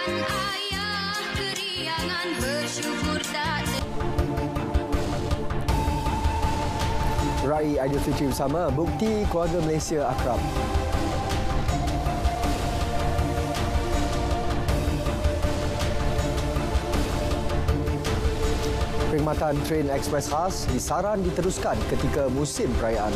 ayah keriangan bersyukur tak. Raya Aidilfitri bersama, bukti keluarga Malaysia akrab. Perkhidmatan train ekspres khas disaran diteruskan ketika musim perayaan.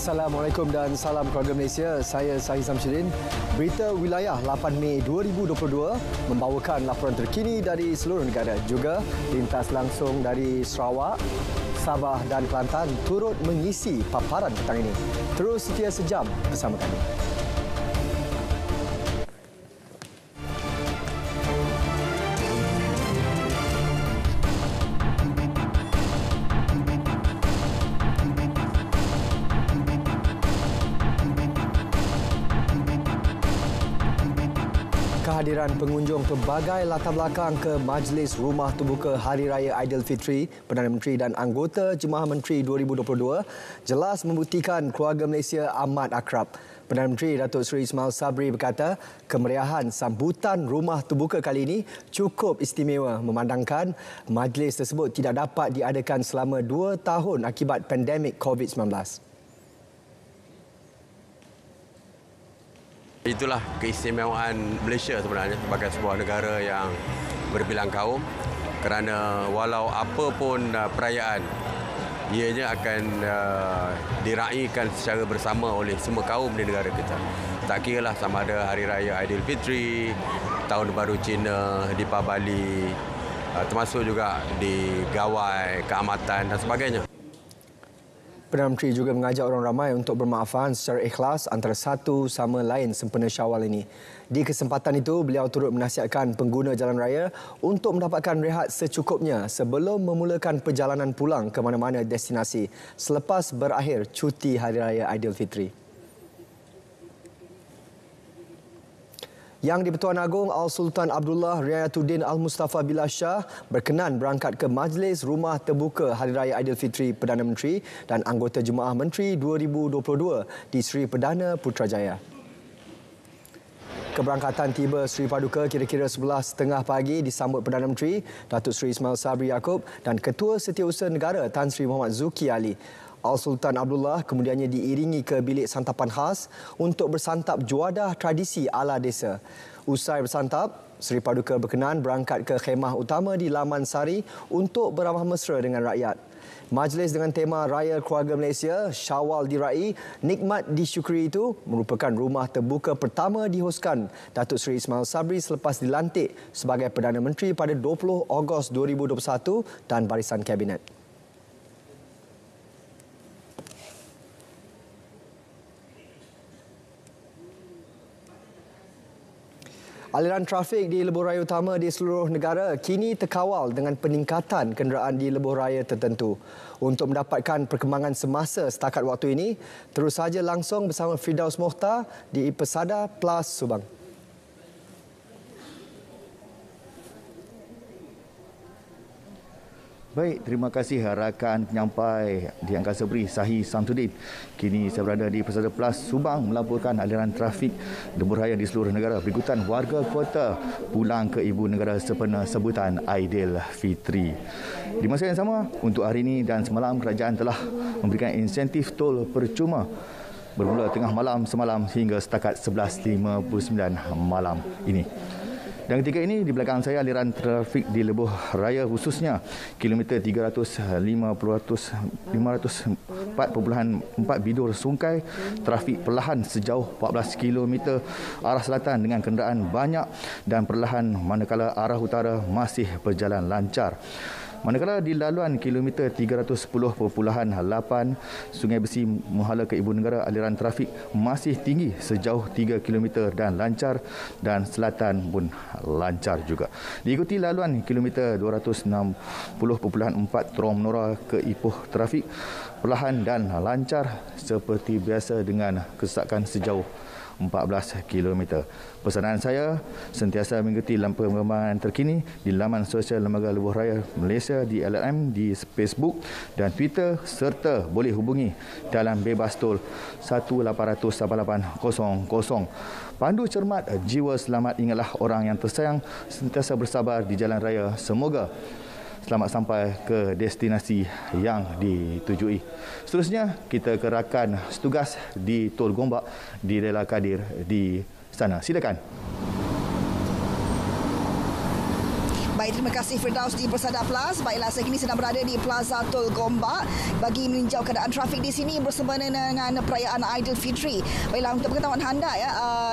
Assalamualaikum dan salam keluarga Malaysia. Saya Sahih Samsudin. Berita wilayah 8 Mei 2022 membawakan laporan terkini dari seluruh negara. Juga lintas langsung dari Sarawak, Sabah dan Kelantan turut mengisi paparan petang ini. Terus setia sejam bersama kami. Kehadiran pengunjung pelbagai latar belakang ke Majlis Rumah Terbuka Hari Raya Aidilfitri, Perdana Menteri dan anggota Jemaah Menteri 2022 jelas membuktikan keluarga Malaysia amat akrab. Perdana Menteri Datuk Seri Ismail Sabri berkata, kemeriahan sambutan Rumah Terbuka kali ini cukup istimewa memandangkan majlis tersebut tidak dapat diadakan selama 2 tahun akibat pandemik COVID-19. Itulah keistimewaan Malaysia sebenarnya sebagai sebuah negara yang berbilang kaum, kerana walau apa pun perayaan, ianya akan diraikan secara bersama oleh semua kaum di negara kita. Tak kiralah sama ada Hari Raya Aidilfitri, Tahun Baru Cina, Deepavali, termasuk juga di Gawai, Keamatan dan sebagainya. Perdana Menteri juga mengajak orang ramai untuk bermaafan secara ikhlas antara satu sama lain sempena Syawal ini. Di kesempatan itu, beliau turut menasihatkan pengguna jalan raya untuk mendapatkan rehat secukupnya sebelum memulakan perjalanan pulang ke mana-mana destinasi selepas berakhir cuti Hari Raya Aidilfitri. Yang di-Pertuan Agong Al-Sultan Abdullah Riayatuddin Al-Mustafa Billah Shah berkenan berangkat ke Majlis Rumah Terbuka Hari Raya Aidilfitri Perdana Menteri dan anggota Jemaah Menteri 2022 di Seri Perdana Putrajaya. Keberangkatan tiba Seri Paduka kira-kira 11.30 pagi disambut Perdana Menteri Datuk Seri Ismail Sabri Yaakob dan Ketua Setiausaha Negara Tan Sri Muhammad Zuki Ali. Al-Sultan Abdullah kemudiannya diiringi ke bilik santapan khas untuk bersantap juadah tradisi ala desa. Usai bersantap, Seri Paduka berkenan berangkat ke khemah utama di Laman Sari untuk beramah mesra dengan rakyat. Majlis dengan tema Raya Keluarga Malaysia, Syawal Dirai, Nikmat Disyukuri itu merupakan rumah terbuka pertama dihoskan Datuk Seri Ismail Sabri selepas dilantik sebagai Perdana Menteri pada 20 Ogos 2021 dan barisan Kabinet. Aliran trafik di lebuh raya utama di seluruh negara kini terkawal dengan peningkatan kenderaan di lebuh raya tertentu. Untuk mendapatkan perkembangan semasa setakat waktu ini, terus saja langsung bersama Firdaus Mokhtar di Pesada Plus Subang. Baik, terima kasih rakan penyampai di Angkasa Beri Sahih Samsudin. Kini saya berada di Pesada Plus Subang melaporkan aliran trafik lebuh raya di seluruh negara berikutan warga kota pulang ke ibu negara sempena sebutan Aidilfitri. Di masa yang sama, untuk hari ini dan semalam kerajaan telah memberikan insentif tol percuma bermula tengah malam semalam hingga setakat 11.59 malam ini. Dan ketika ini di belakang saya aliran trafik di lebuh raya khususnya kilometer 504.4 Bidur Sungkai, trafik perlahan sejauh 14 km arah selatan dengan kenderaan banyak dan perlahan manakala arah utara masih berjalan lancar. Manakala di laluan kilometer 310.8 Sungai Besi menghala ke Ibu Negara, aliran trafik masih tinggi sejauh 3 km dan lancar, dan selatan pun lancar juga. Diikuti laluan kilometer 260.4 Terowong Menora ke Ipoh, trafik perlahan dan lancar seperti biasa dengan kesesakan sejauh 14 km. Pesanan saya sentiasa mengikuti perkembangan terkini di laman sosial Lembaga Lebuh Raya Malaysia di LLM, di Facebook dan Twitter, serta boleh hubungi dalam bebas tol 18008800. Pandu cermat, jiwa selamat, ingatlah orang yang tersayang, sentiasa bersabar di jalan raya. Semoga selamat sampai ke destinasi yang ditujui. Seterusnya, kita ke rakan setugas di Tol Gombak di Rela Kadir di sana. Silakan. Baik, terima kasih Firdaus di Bersada Plus. Baiklah, saya kini sedang berada di Plaza Tol Gombak bagi meninjau keadaan trafik di sini bersama dengan perayaan Aidilfitri. Baiklah, untuk pengetahuan anda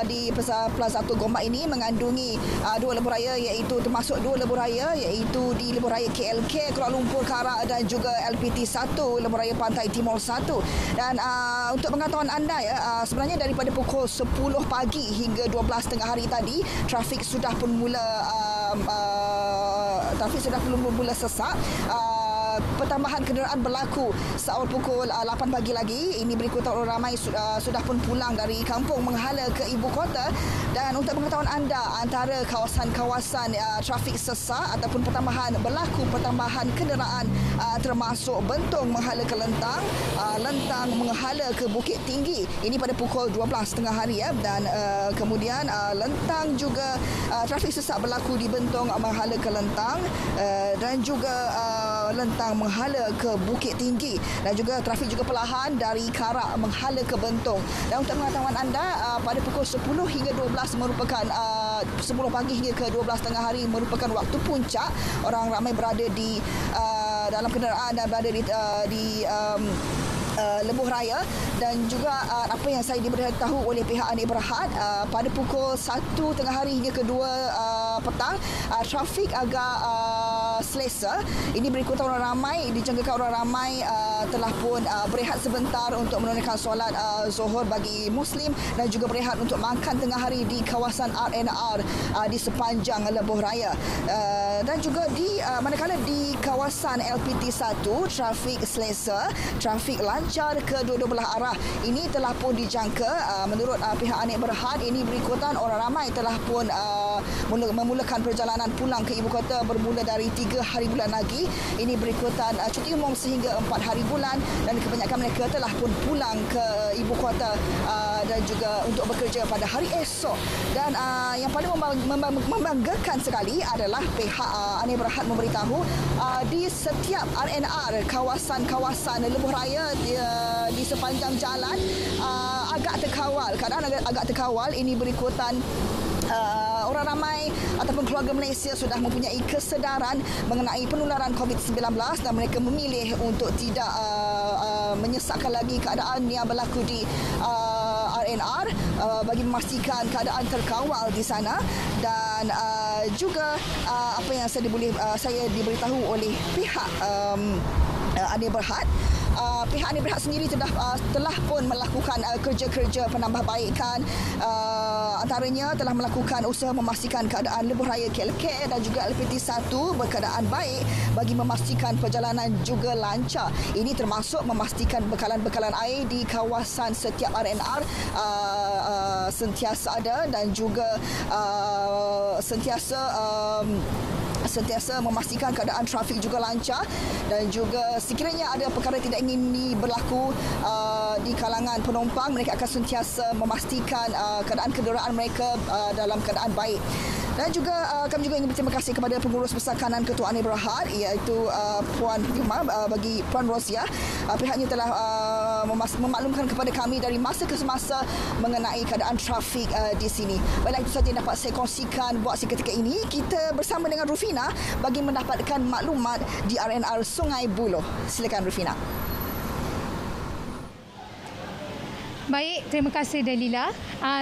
di Plaza Tol Gombak ini mengandungi dua lebuh raya, iaitu termasuk dua lebuh raya iaitu di lebuh raya KLK Kuala Lumpur Karak dan juga LPT 1 lebuh raya Pantai Timur 1. Dan untuk pengetahuan anda sebenarnya daripada pukul 10 pagi hingga 12 tengah hari tadi, trafik sudah pun mula sesak. Pertambahan kenderaan berlaku seawal pukul 8 pagi lagi. Ini berikutan orang ramai sudah pun pulang dari kampung menghala ke ibu kota. Dan untuk pengetahuan anda, antara kawasan-kawasan trafik sesak ataupun pertambahan kenderaan termasuk Bentong menghala ke Lentang, Lentang menghala ke Bukit Tinggi. Ini pada pukul 12 tengah hari dan kemudian Lentang juga trafik sesak berlaku di Bentong menghala ke Lentang dan juga Lentang menghala ke Bukit Tinggi, dan juga trafik juga perlahan dari Karak menghala ke Bentong. Dan untuk pengetahuan anda, pada pukul 10 hingga 12 merupakan 10 pagi hingga ke 12 tengah hari merupakan waktu puncak. Orang ramai berada di dalam kenderaan dan berada di lebuh raya. Dan juga apa yang saya diberitahu oleh pihak Anik Berhad, pada pukul 1 tengah hari hingga ke 2 petang, trafik agak selesa. Ini berikutan orang ramai, dijangkakan orang ramai telah pun berehat sebentar untuk menunaikan solat Zuhur bagi Muslim dan juga berehat untuk makan tengah hari di kawasan R&R di sepanjang lebuh raya. Dan juga manakala di kawasan LPT 1, trafik selesa, trafik lancar kedua-dua belah arah. Ini telah pun dijangka menurut pihak Anik Berhad, ini berikutan orang ramai telah pun memulakan perjalanan pulang ke ibu kota bermula dari 3 hari bulan lagi. Ini berikutan cuti umum sehingga 4 hari bulan, dan kebanyakan mereka telah pun pulang ke ibu kota dan juga untuk bekerja pada hari esok. Dan yang paling membanggakan sekali adalah pihak Anik Berhad memberitahu di setiap R&R, kawasan-kawasan lebuh raya di sepanjang jalan agak terkawal. Keadaan agak terkawal. Ini berikutan orang ramai ataupun keluarga Malaysia sudah mempunyai kesedaran mengenai penularan COVID-19 dan mereka memilih untuk tidak menyesakkan lagi keadaan yang berlaku di R&R bagi memastikan keadaan terkawal di sana. Dan juga apa yang saya diberitahu oleh pihak Anik Berhad, pihak Anik Berhad sendiri telah pun melakukan kerja-kerja penambahbaikan. Antaranya telah melakukan usaha memastikan keadaan lebuh raya KLK dan juga LPT 1 berkeadaan baik bagi memastikan perjalanan juga lancar. Ini termasuk memastikan bekalan-bekalan air di kawasan setiap R&R sentiasa ada, dan juga sentiasa memastikan keadaan trafik juga lancar. Dan juga sekiranya ada perkara tidak ingin berlaku di kalangan penumpang, mereka akan sentiasa memastikan keadaan kenderaan mereka dalam keadaan baik. Dan juga kami juga ingin berterima kasih kepada pengurus besar kanan Ketua Anik Berhad, iaitu Puan bagi Puan Rosia. Pihaknya telah memaklumkan kepada kami dari masa ke semasa mengenai keadaan trafik di sini. Baiklah, itu saja yang dapat saya kongsikan buat seketika ini. Kita bersama dengan Rufina bagi mendapatkan maklumat di R&R Sungai Buloh. Silakan Rufina. Baik, terima kasih Dalila.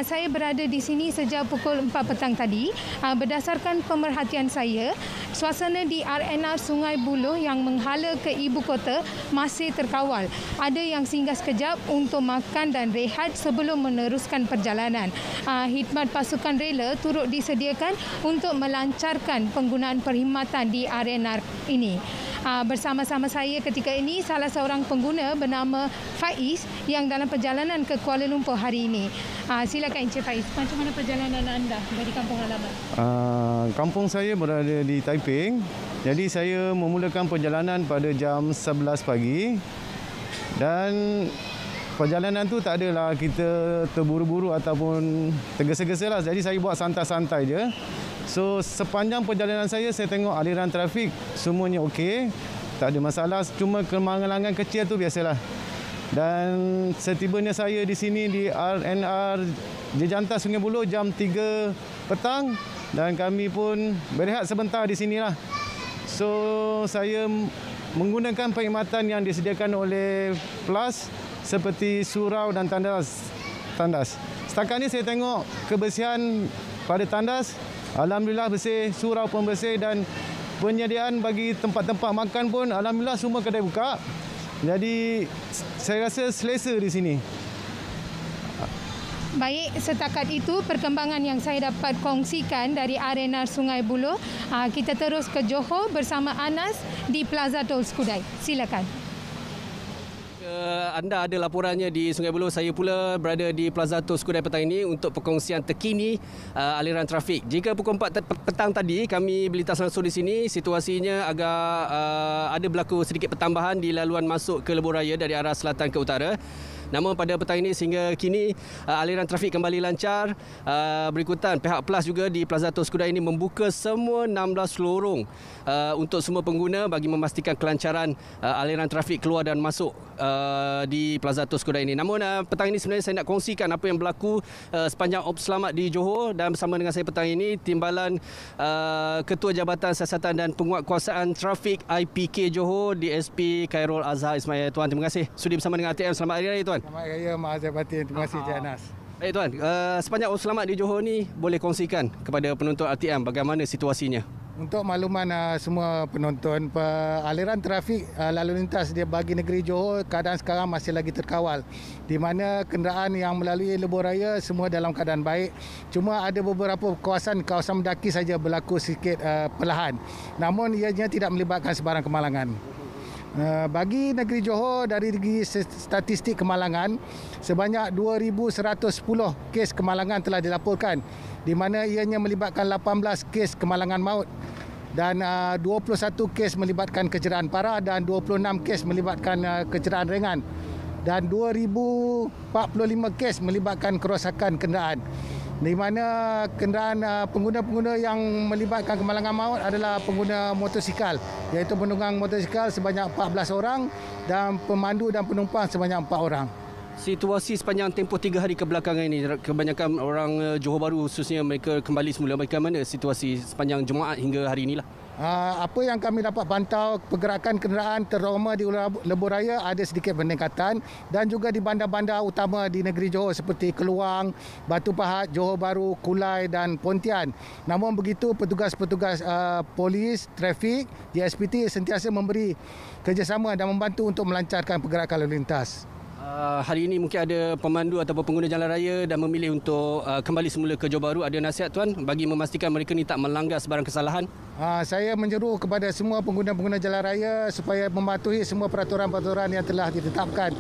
Saya berada di sini sejak pukul 4 petang tadi. Berdasarkan pemerhatian saya, suasana di RNR Sungai Buloh yang menghala ke ibu kota masih terkawal. Ada yang singgah sekejap untuk makan dan rehat sebelum meneruskan perjalanan. Khidmat pasukan rela turut disediakan untuk melancarkan penggunaan perkhidmatan di RNR ini. Bersama-sama saya ketika ini salah seorang pengguna bernama Faiz yang dalam perjalanan ke Kuala Lumpur hari ini. Silakan Encik Faiz, macam mana perjalanan anda dari kampung halaman? Kampung saya berada di Taiping. Jadi saya memulakan perjalanan pada jam 11 pagi. Dan perjalanan tu tak adalah kita terburu-buru ataupun tergesa-gesa lah. Jadi saya buat santai-santai je. So sepanjang perjalanan saya tengok aliran trafik semuanya okey. Tak ada masalah, cuma kemalangan kecil tu biasalah. Dan setibanya saya di sini di RNR Jejantas Sungai Buloh jam 3 petang dan kami pun berehat sebentar di sinilah. So saya menggunakan perkhidmatan yang disediakan oleh PLAS seperti surau dan tandas. Setakat ni saya tengok kebersihan pada tandas, alhamdulillah bersih, surau pun bersih dan penyediaan bagi tempat-tempat makan pun alhamdulillah semua kedai buka. Jadi saya rasa selesa di sini. Baik, setakat itu perkembangan yang saya dapat kongsikan dari RNR Sungai Buloh. Kita terus ke Johor bersama Anas di Plaza Tol Skudai. Silakan. Anda ada laporannya di Sungai Buloh, saya pula berada di Plaza Tol Skudai petang ini untuk perkongsian terkini aliran trafik. Jika pukul 4 petang tadi kami melintas langsung di sini, situasinya agak ada berlaku sedikit pertambahan di laluan masuk ke lebuh raya dari arah selatan ke utara. Namun pada petang ini sehingga kini aliran trafik kembali lancar. Berikutan pihak PLAS juga di Plaza Tol Skudai ini membuka semua 16 lorong untuk semua pengguna bagi memastikan kelancaran aliran trafik keluar dan masuk di Plaza Tol Skudai ini. Namun petang ini sebenarnya saya nak kongsikan apa yang berlaku sepanjang op selamat di Johor, dan bersama dengan saya petang ini Timbalan Ketua Jabatan Siasatan dan Penguatkuasaan Trafik IPK Johor DSP Khairul Azhar Ismail. Tuan, terima kasih sudi bersama dengan ATM. Selamat hari raya tuan. Selamat Raya Maazir Batin. Terima kasih Cik Anas. Baik tuan, sepanjang op selamat di Johor ni boleh kongsikan kepada penonton RTM bagaimana situasinya? Untuk makluman semua penonton, aliran trafik lalu lintas dia bagi negeri Johor keadaan sekarang masih lagi terkawal. Di mana kenderaan yang melalui lebuh raya semua dalam keadaan baik. Cuma ada beberapa kawasan mendaki saja berlaku sedikit perlahan. Namun ianya tidak melibatkan sebarang kemalangan. Bagi negeri Johor, dari segi statistik kemalangan, sebanyak 2,110 kes kemalangan telah dilaporkan, di mana ianya melibatkan 18 kes kemalangan maut dan 21 kes melibatkan kecederaan parah dan 26 kes melibatkan kecederaan ringan dan 2,045 kes melibatkan kerosakan kenderaan. Di mana kenderaan pengguna-pengguna yang melibatkan kemalangan maut adalah pengguna motosikal, iaitu penunggang motosikal sebanyak 14 orang dan pemandu dan penumpang sebanyak 4 orang. Situasi sepanjang tempoh 3 hari kebelakangan ini, kebanyakan orang Johor Bahru khususnya mereka kembali semula. Bagaimana situasi sepanjang Jumaat hingga hari inilah? Apa yang kami dapat pantau, pergerakan kenderaan terutama di lebuh raya ada sedikit peningkatan, dan juga di bandar-bandar utama di negeri Johor seperti Keluang, Batu Pahat, Johor Bahru, Kulai dan Pontian. Namun begitu, petugas-petugas polis, trafik, JSPT sentiasa memberi kerjasama dan membantu untuk melancarkan pergerakan lalu lintas. Hari ini mungkin ada pemandu atau pengguna jalan raya dan memilih untuk kembali semula ke Johor Bahru. Ada nasihat tuan bagi memastikan mereka ni tak melanggar sebarang kesalahan? Saya menyeru kepada semua pengguna-pengguna jalan raya supaya mematuhi semua peraturan-peraturan yang telah ditetapkan,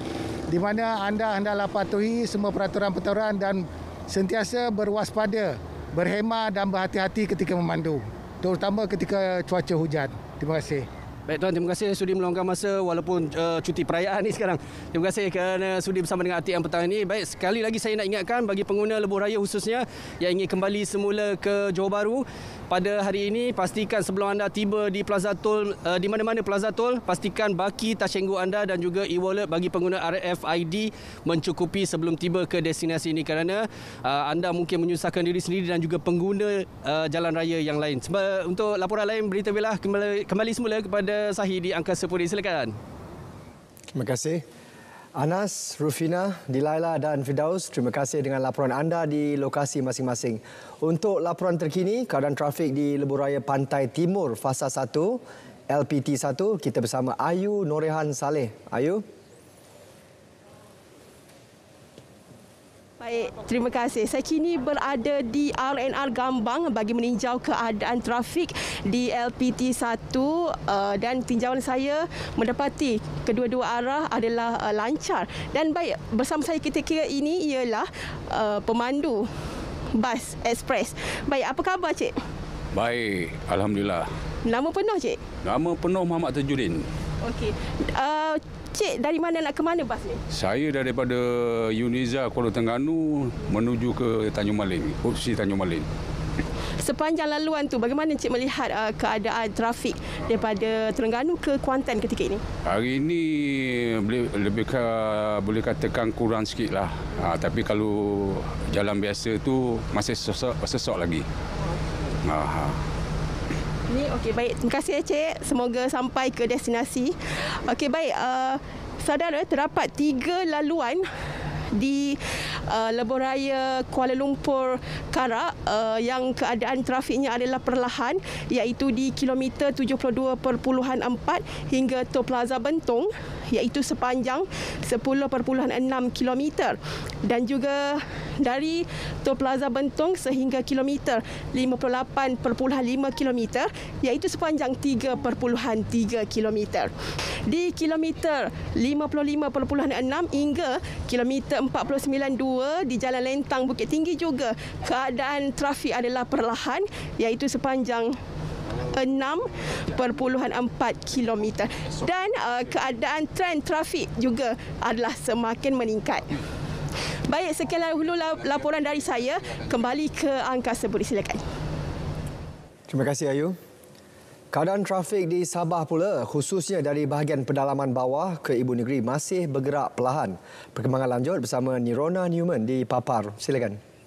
di mana anda hendaklah patuhi semua peraturan-peraturan dan sentiasa berwaspada, berhemah dan berhati-hati ketika memandu, terutama ketika cuaca hujan. Terima kasih. Baik tuan, terima kasih sudi meluangkan masa walaupun cuti perayaan ni sekarang. Terima kasih kerana sudi bersama dengan RTM petang ini. Baik, sekali lagi saya nak ingatkan bagi pengguna lebuh raya khususnya yang ingin kembali semula ke Johor Bahru pada hari ini, pastikan sebelum anda tiba di Plaza Tol, di mana-mana Plaza Tol, pastikan baki tasyengguk anda dan juga e-wallet bagi pengguna RFID mencukupi sebelum tiba ke destinasi ini, kerana anda mungkin menyusahkan diri sendiri dan juga pengguna jalan raya yang lain. Untuk laporan lain, beritahulah kembali semula kepada Sahih di Angkasa Puri. Silakan. Terima kasih. Anas, Rufina, Dilaila dan Firdaus, terima kasih dengan laporan anda di lokasi masing-masing. Untuk laporan terkini, keadaan trafik di Lebuhraya Pantai Timur Fasa 1, LPT 1, kita bersama Ayu Norehan Saleh. Ayu. Baik, terima kasih. Saya kini berada di RNR Gambang bagi meninjau keadaan trafik di LPT 1 dan tinjauan saya mendapati kedua-dua arah adalah lancar. Dan baik, bersama saya ketika ini ialah pemandu bas ekspres. Baik, apa khabar Cik? Baik, Alhamdulillah. Nama penuh Cik? Nama penuh Muhammad Tajuddin. Okey. Cik, dari mana nak ke mana bas ni? Saya daripada Yuniza Kuala Terengganu menuju ke Tanjung Malin, Kursi Tanjung Malin. Sepanjang laluan tu, bagaimana Cik melihat keadaan trafik daripada Terengganu ke Kuantan ketika ini? Hari ini boleh katakan kurang sikit lah. Tapi kalau jalan biasa tu masih sesok lagi. Ni okey, baik. Terima kasih Cik. Semoga sampai ke destinasi. Okey, baik. Saudara, terdapat 3 laluan di Lebuhraya Kuala Lumpur Karak yang keadaan trafiknya adalah perlahan, iaitu di kilometer 72.4 hingga Tol Plaza Bentong, iaitu sepanjang 10.6 kilometer, dan juga dari Tol Plaza Bentong sehingga kilometer 58.5 kilometer, iaitu sepanjang 3.3 kilometer. Di kilometer 55.6 hingga kilometer 49.2 di Jalan Lentang Bukit Tinggi juga keadaan trafik adalah perlahan, iaitu sepanjang 6.4 kilometer, dan keadaan trend trafik juga adalah semakin meningkat. Baik, sekian dahulu laporan dari saya. Kembali ke Angkasa Budi, silakan. Terima kasih Ayu. Keadaan trafik di Sabah pula, khususnya dari bahagian pedalaman bawah ke Ibu Negeri, masih bergerak perlahan. Perkembangan lanjut bersama Nirona Newman di Papar. Silakan.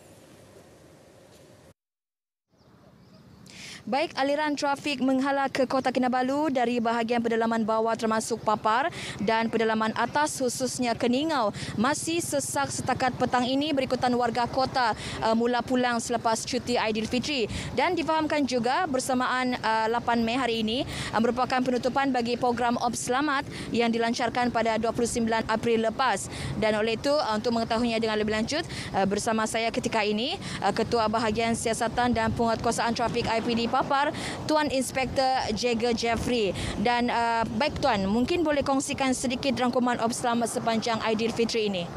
Baik, aliran trafik menghala ke Kota Kinabalu dari bahagian pedalaman bawah termasuk Papar dan pedalaman atas khususnya Keningau masih sesak setakat petang ini berikutan warga kota mula pulang selepas cuti Aidilfitri, dan difahamkan juga bersamaan 8 Mei hari ini merupakan penutupan bagi program Ops Selamat yang dilancarkan pada 29 April lepas. Dan oleh itu, untuk mengetahuinya dengan lebih lanjut, bersama saya ketika ini Ketua Bahagian Siasatan dan Penguatkuasaan Trafik IPD Papar, Tuan Inspektor Jagger Jeffrey. Dan baik Tuan, mungkin boleh kongsikan sedikit rangkuman Ops Selamat sepanjang Aidilfitri ini.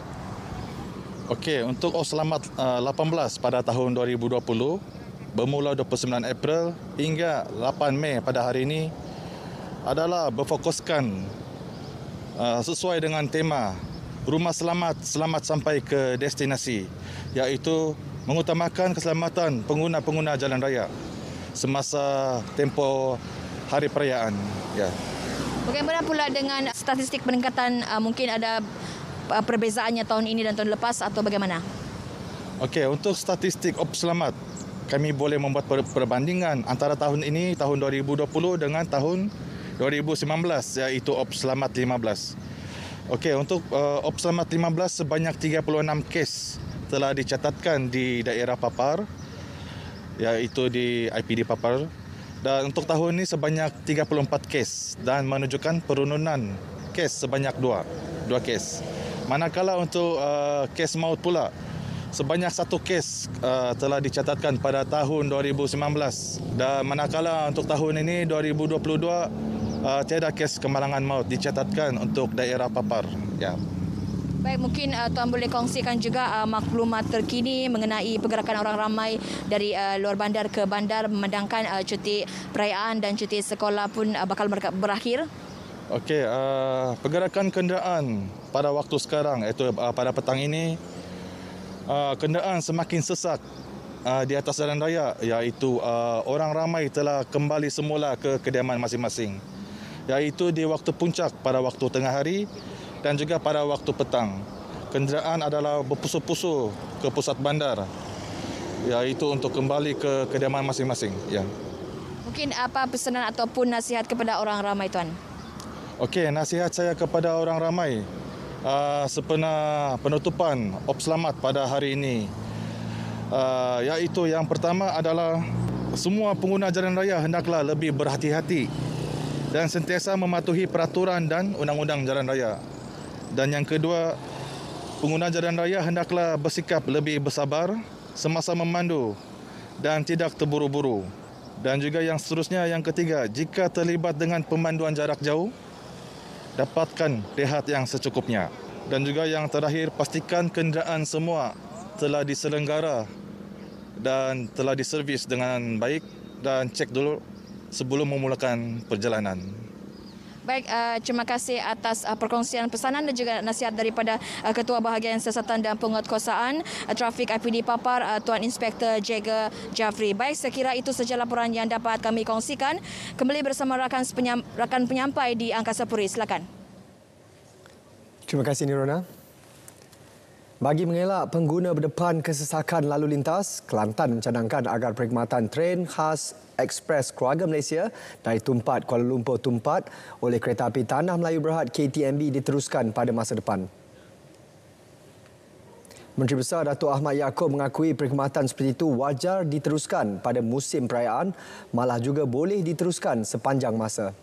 Okey, untuk Ops Selamat 18 pada tahun 2020 bermula 29 April hingga 8 Mei pada hari ini adalah berfokuskan sesuai dengan tema Rumah Selamat, selamat sampai ke destinasi, iaitu mengutamakan keselamatan pengguna-pengguna jalan raya semasa tempoh hari perayaan. Ya. Bagaimana pula dengan statistik peningkatan? Mungkin ada perbezaannya tahun ini dan tahun lepas atau bagaimana? Okey, untuk statistik Ops Selamat, kami boleh membuat perbandingan antara tahun ini, tahun 2020 dengan tahun 2019, iaitu Ops Selamat 15. Okey, untuk Ops Selamat 15 sebanyak 36 kes telah dicatatkan di daerah Papar, iaitu di IPD Papar, dan untuk tahun ini sebanyak 34 kes dan menunjukkan penurunan kes sebanyak 2 kes. Manakala untuk kes maut pula sebanyak 1 kes telah dicatatkan pada tahun 2019, dan manakala untuk tahun ini 2022 tiada kes kemalangan maut dicatatkan untuk daerah Papar. Ya. Baik, mungkin Tuan boleh kongsikan juga maklumat terkini mengenai pergerakan orang ramai dari luar bandar ke bandar memandangkan cuti perayaan dan cuti sekolah pun bakal berakhir. Okey, pergerakan kenderaan pada waktu sekarang, iaitu pada petang ini, kenderaan semakin sesak di atas jalan raya, iaitu orang ramai telah kembali semula ke kediaman masing-masing, iaitu di waktu puncak pada waktu tengah hari dan juga pada waktu petang. Kenderaan adalah berpusu-pusu ke pusat bandar, iaitu untuk kembali ke kediaman masing-masing. Ya. Mungkin apa pesanan ataupun nasihat kepada orang ramai, Tuan? Okey, nasihat saya kepada orang ramai sempena penutupan Op Selamat pada hari ini. Iaitu yang pertama adalah semua pengguna jalan raya hendaklah lebih berhati-hati dan sentiasa mematuhi peraturan dan undang-undang jalan raya. Dan yang kedua, pengguna jalan raya hendaklah bersikap lebih bersabar semasa memandu dan tidak terburu-buru. Dan juga yang seterusnya, yang ketiga, jika terlibat dengan pemanduan jarak jauh, dapatkan rehat yang secukupnya. Dan juga yang terakhir, pastikan kenderaan semua telah diselenggara dan telah diservis dengan baik dan cek dulu sebelum memulakan perjalanan. Baik, terima kasih atas perkongsian pesanan dan juga nasihat daripada Ketua Bahagian Siasatan dan Penguatkuasaan Trafik IPD Papar, Tuan Inspektor Jagger Jafri. Baik, saya kira itu sahaja laporan yang dapat kami kongsikan. Kembali bersama rakan penyampai di Angkasa Puri. Silakan. Terima kasih Nirona. Bagi mengelak pengguna berdepan kesesakan lalu lintas, Kelantan mencadangkan agar perkhidmatan tren khas Ekspres Keluarga Malaysia dari Tumpat Kuala Lumpur Tumpat oleh Kereta Api Tanah Melayu Berhad KTMB diteruskan pada masa depan. Menteri Besar Datuk Ahmad Yaakob mengakui perkhidmatan seperti itu wajar diteruskan pada musim perayaan, malah juga boleh diteruskan sepanjang masa.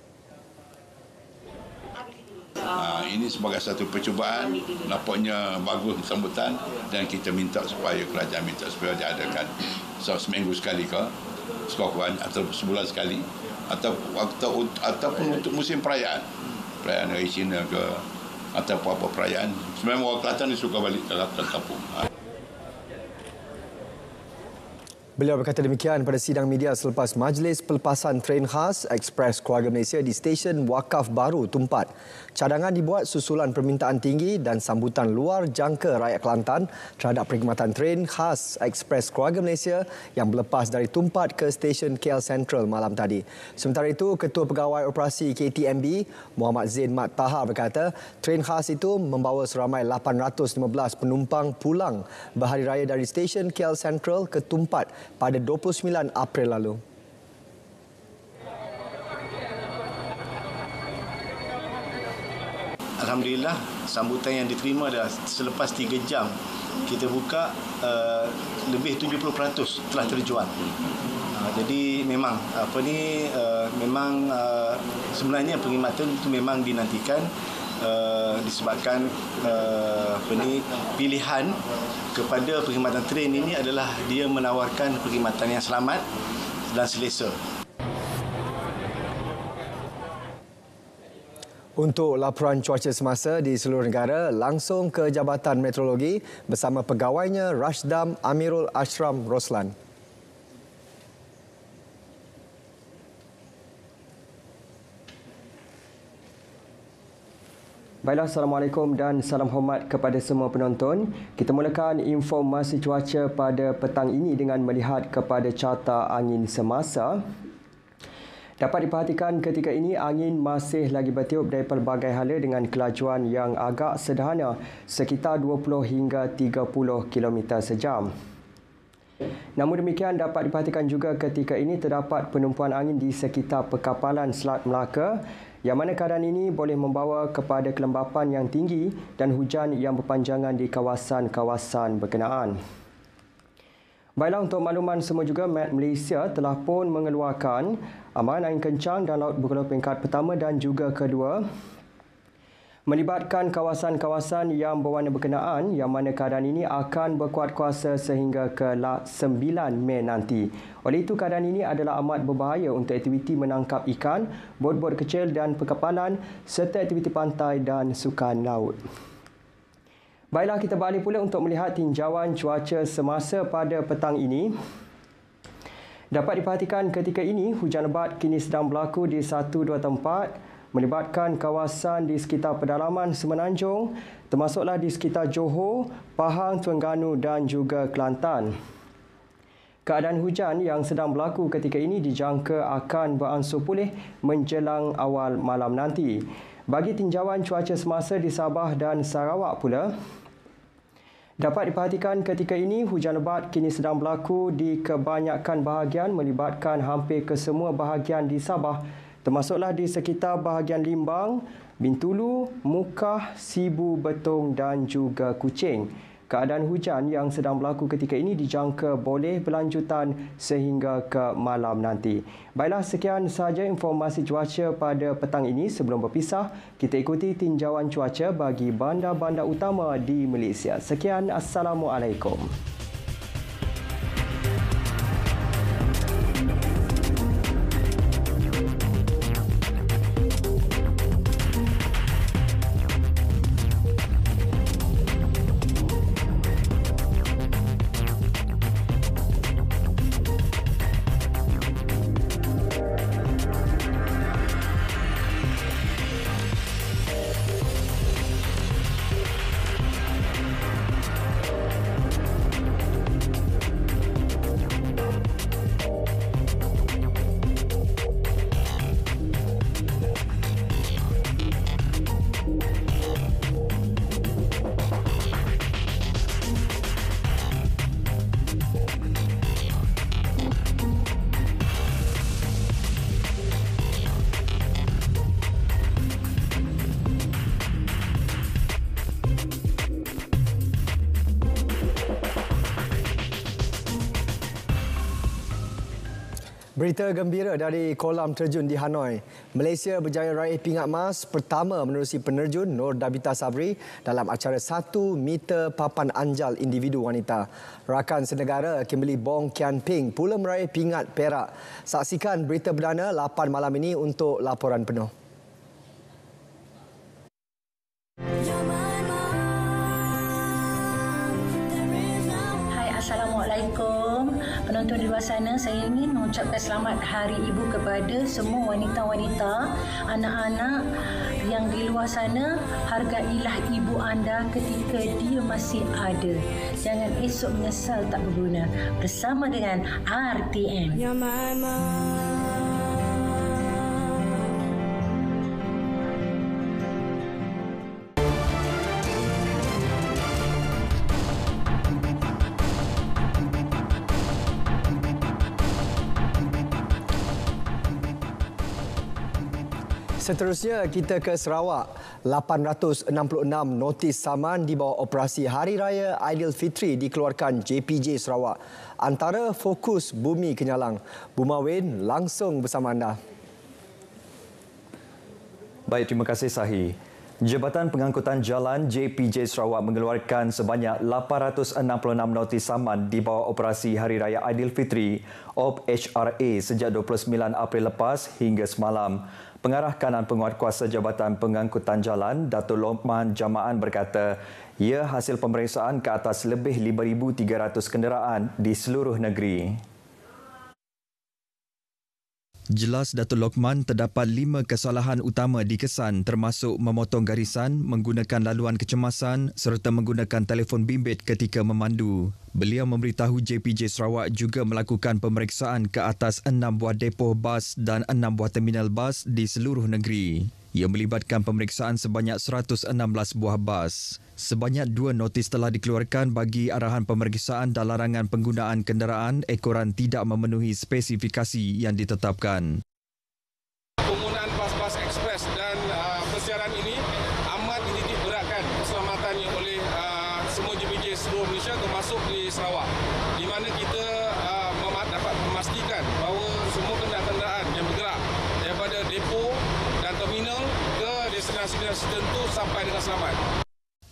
Ini sebagai satu percubaan, nampaknya bagus sambutan dan kita minta supaya kerajaan minta supaya diadakan seminggu sekali ke sekurang-kurangnya atau sebulan sekali ataupun untuk musim perayaan Hari Cina ke atau apa-apa perayaan. Sebenarnya orang Kelantan suka balik ke kampung. Beliau berkata demikian pada sidang media selepas majlis pelepasan tren khas Ekspres Keluarga Malaysia di stesen Wakaf Baru Tumpat. Cadangan dibuat susulan permintaan tinggi dan sambutan luar jangka rakyat Kelantan terhadap perkhidmatan tren khas Ekspres Keluarga Malaysia yang berlepas dari Tumpat ke stesen KL Sentral malam tadi. Sementara itu, Ketua Pegawai Operasi KTMB, Muhammad Zain Mat Taha berkata, tren khas itu membawa seramai 815 penumpang pulang berhari raya dari stesen KL Sentral ke Tumpat pada 29 April lalu. Alhamdulillah, sambutan yang diterima dah selepas 3 jam kita buka, lebih 70% telah terjual. Jadi memang sebenarnya perkhidmatan itu memang dinantikan disebabkan pilihan kepada perkhidmatan tren ini adalah dia menawarkan perkhidmatan yang selamat dan selesa. Untuk laporan cuaca semasa di seluruh negara, langsung ke Jabatan Meteorologi bersama pegawainya Rashdam Amirul Ashram Roslan. Baiklah, Assalamualaikum dan salam hormat kepada semua penonton. Kita mulakan informasi cuaca pada petang ini dengan melihat kepada carta angin semasa. Dapat diperhatikan ketika ini angin masih lagi bertiup dari pelbagai hala dengan kelajuan yang agak sederhana sekitar 20 hingga 30 km sejam. Namun demikian dapat diperhatikan juga ketika ini terdapat penumpuan angin di sekitar perkapalan Selat Melaka yang mana keadaan ini boleh membawa kepada kelembapan yang tinggi dan hujan yang berpanjangan di kawasan-kawasan berkenaan. Baiklah, untuk makluman semua juga, Met Malaysia telah pun mengeluarkan amaran angin kencang dan laut bergelombang tingkat pertama dan juga kedua melibatkan kawasan-kawasan yang berwarna berkenaan yang mana keadaan ini akan berkuat kuasa sehingga ke 9 Mei nanti. Oleh itu, keadaan ini adalah amat berbahaya untuk aktiviti menangkap ikan, bot-bot kecil dan perkapalan serta aktiviti pantai dan sukan laut. Baiklah, kita balik pula untuk melihat tinjauan cuaca semasa pada petang ini. Dapat diperhatikan ketika ini, hujan lebat kini sedang berlaku di 1-2 tempat melibatkan kawasan di sekitar pedalaman Semenanjung, termasuklah di sekitar Johor, Pahang, Terengganu dan juga Kelantan. Keadaan hujan yang sedang berlaku ketika ini dijangka akan beransur pulih menjelang awal malam nanti. Bagi tinjauan cuaca semasa di Sabah dan Sarawak pula, dapat diperhatikan ketika ini hujan lebat kini sedang berlaku di kebanyakan bahagian melibatkan hampir ke semua bahagian di Sabah, termasuklah di sekitar bahagian Limbang, Bintulu, Mukah, Sibu, Betong dan juga Kuching. Keadaan hujan yang sedang berlaku ketika ini dijangka boleh berlanjutan sehingga ke malam nanti. Baiklah, sekian sahaja informasi cuaca pada petang ini. Sebelum berpisah, kita ikuti tinjauan cuaca bagi bandar-bandar utama di Malaysia. Sekian, Assalamualaikum. Berita gembira dari kolam terjun di Hanoi. Malaysia berjaya raih pingat emas pertama menerusi penerjun Nur Dabita Sabri dalam acara 1 meter papan anjal individu wanita. Rakan senegara Kimberly Bong Kian Ping pula meraih pingat perak. Saksikan berita perdana 8 malam ini untuk laporan penuh. Assalamualaikum. Penonton di luar sana, saya ingin mengucapkan selamat Hari Ibu kepada semua wanita-wanita, anak-anak yang di luar sana. Hargailah ibu anda ketika dia masih ada. Jangan esok menyesal tak berguna. Bersama dengan RTM. Ya Mama. Seterusnya kita ke Sarawak. 866 notis saman di bawah operasi Hari Raya Aidilfitri dikeluarkan JPJ Sarawak. Antara fokus Bumi Kenyalang. Buma Wen langsung bersama anda. Baik, terima kasih Sahi. Jabatan Pengangkutan Jalan JPJ Sarawak mengeluarkan sebanyak 866 notis saman di bawah operasi Hari Raya Aidilfitri (OPHRA) sejak 29 April lepas hingga semalam. Pengarah kanan penguatkuasa Jabatan Pengangkutan Jalan, Datuk Lokman Jamaan berkata, ia hasil pemeriksaan ke atas lebih 5,300 kenderaan di seluruh negeri. Jelas Datuk Lokman terdapat 5 kesalahan utama dikesan termasuk memotong garisan, menggunakan laluan kecemasan serta menggunakan telefon bimbit ketika memandu. Beliau memberitahu JPJ Sarawak juga melakukan pemeriksaan ke atas 6 buah depoh bas dan 6 buah terminal bas di seluruh negeri. Ia melibatkan pemeriksaan sebanyak 116 buah bas. Sebanyak 2 notis telah dikeluarkan bagi arahan pemeriksaan dan larangan penggunaan kenderaan ekoran tidak memenuhi spesifikasi yang ditetapkan. Penggunaan bas-bas ekspres dan persiaran ini amat dititik beratkan keselamatannya oleh semua JPJ seluruh Malaysia termasuk di Sarawak, di mana kita dapat memastikan bahawa semua kenderaan yang bergerak daripada depo dan terminal ke destinasi-destinasi tertentu sampai dengan selamat.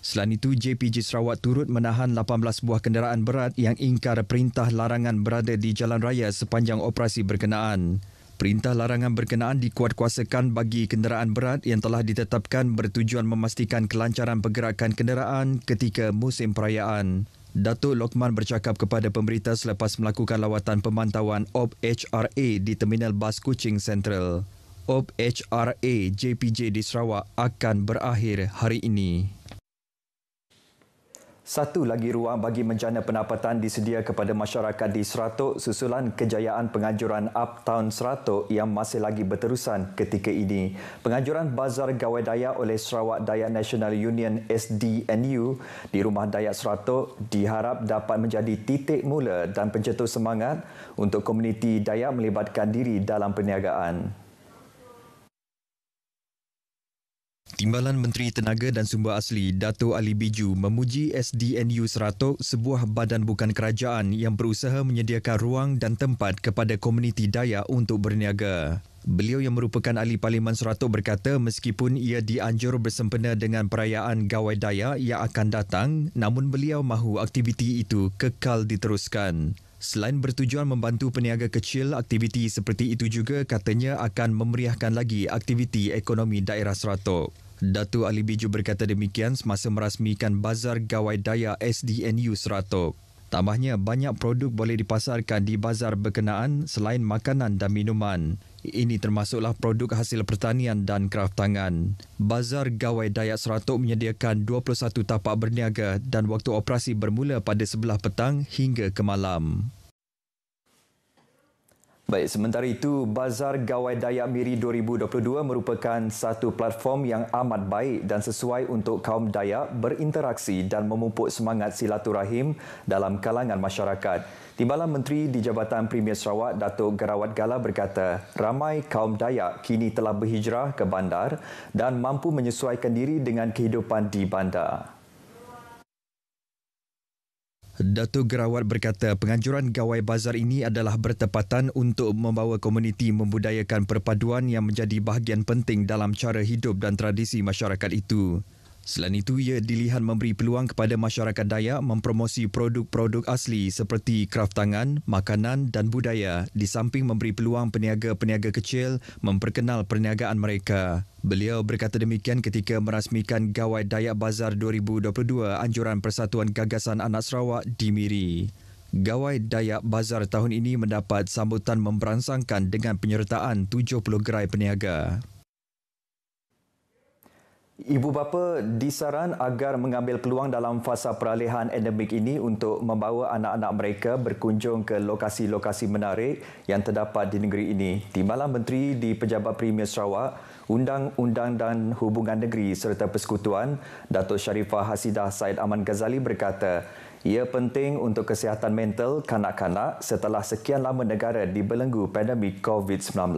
Selain itu, JPJ Sarawak turut menahan 18 buah kenderaan berat yang ingkar perintah larangan berada di jalan raya sepanjang operasi berkenaan. Perintah larangan berkenaan dikuatkuasakan bagi kenderaan berat yang telah ditetapkan bertujuan memastikan kelancaran pergerakan kenderaan ketika musim perayaan. Datuk Lokman bercakap kepada pemberita selepas melakukan lawatan pemantauan OPHRA di Terminal Bas Kuching Central. OPHRA JPJ di Sarawak akan berakhir hari ini. Satu lagi ruang bagi menjana pendapatan disedia kepada masyarakat di Seratuk susulan kejayaan penganjuran Uptown Seratuk yang masih lagi berterusan ketika ini. Penganjuran Bazar Gawai Dayak oleh Sarawak Dayak National Union SDNU di Rumah Dayak Seratuk diharap dapat menjadi titik mula dan pencetus semangat untuk komuniti Dayak melibatkan diri dalam perniagaan. Timbalan Menteri Tenaga dan Sumber Asli Dato' Ali Biju memuji SDNU Seratok, sebuah badan bukan kerajaan yang berusaha menyediakan ruang dan tempat kepada komuniti Dayak untuk berniaga. Beliau yang merupakan ahli Parlimen Seratok berkata meskipun ia dianjur bersempena dengan perayaan Gawai Dayak yang akan datang, namun beliau mahu aktiviti itu kekal diteruskan. Selain bertujuan membantu peniaga kecil, aktiviti seperti itu juga katanya akan memeriahkan lagi aktiviti ekonomi daerah Seratok. Dato' Ali Biju berkata demikian semasa merasmikan Bazar Gawai Dayak SDNU Seratok. Tambahnya, banyak produk boleh dipasarkan di bazar berkenaan selain makanan dan minuman. Ini termasuklah produk hasil pertanian dan kraf tangan. Bazar Gawai Dayak Seratok menyediakan 21 tapak berniaga dan waktu operasi bermula pada 11 petang hingga ke malam. Baik, sementara itu, Bazar Gawai Dayak Miri 2022 merupakan satu platform yang amat baik dan sesuai untuk kaum Dayak berinteraksi dan memupuk semangat silaturahim dalam kalangan masyarakat. Timbalan Menteri di Jabatan Premier Sarawak, Datuk Gerawat Gala berkata, ramai kaum Dayak kini telah berhijrah ke bandar dan mampu menyesuaikan diri dengan kehidupan di bandar. Datuk Gerawat berkata penganjuran Gawai Bazar ini adalah bertepatan untuk membawa komuniti membudayakan perpaduan yang menjadi bahagian penting dalam cara hidup dan tradisi masyarakat itu. Selain itu, ia dilihat memberi peluang kepada masyarakat Dayak mempromosi produk-produk asli seperti kraf tangan, makanan dan budaya di samping memberi peluang peniaga-peniaga kecil memperkenal perniagaan mereka. Beliau berkata demikian ketika merasmikan Gawai Dayak Bazar 2022 anjuran Persatuan Gagasan Anak Sarawak di Miri. Gawai Dayak Bazar tahun ini mendapat sambutan memberangsangkan dengan penyertaan 70 gerai peniaga. Ibu bapa disaran agar mengambil peluang dalam fasa peralihan endemik ini untuk membawa anak-anak mereka berkunjung ke lokasi-lokasi menarik yang terdapat di negeri ini. Timbalan Menteri di Pejabat Premier Sarawak, Undang-Undang dan Hubungan Negeri serta Persekutuan, Datuk Sharifah Hasidah Said Aman Ghazali berkata, ia penting untuk kesihatan mental kanak-kanak setelah sekian lama negara dibelenggu pandemik COVID-19.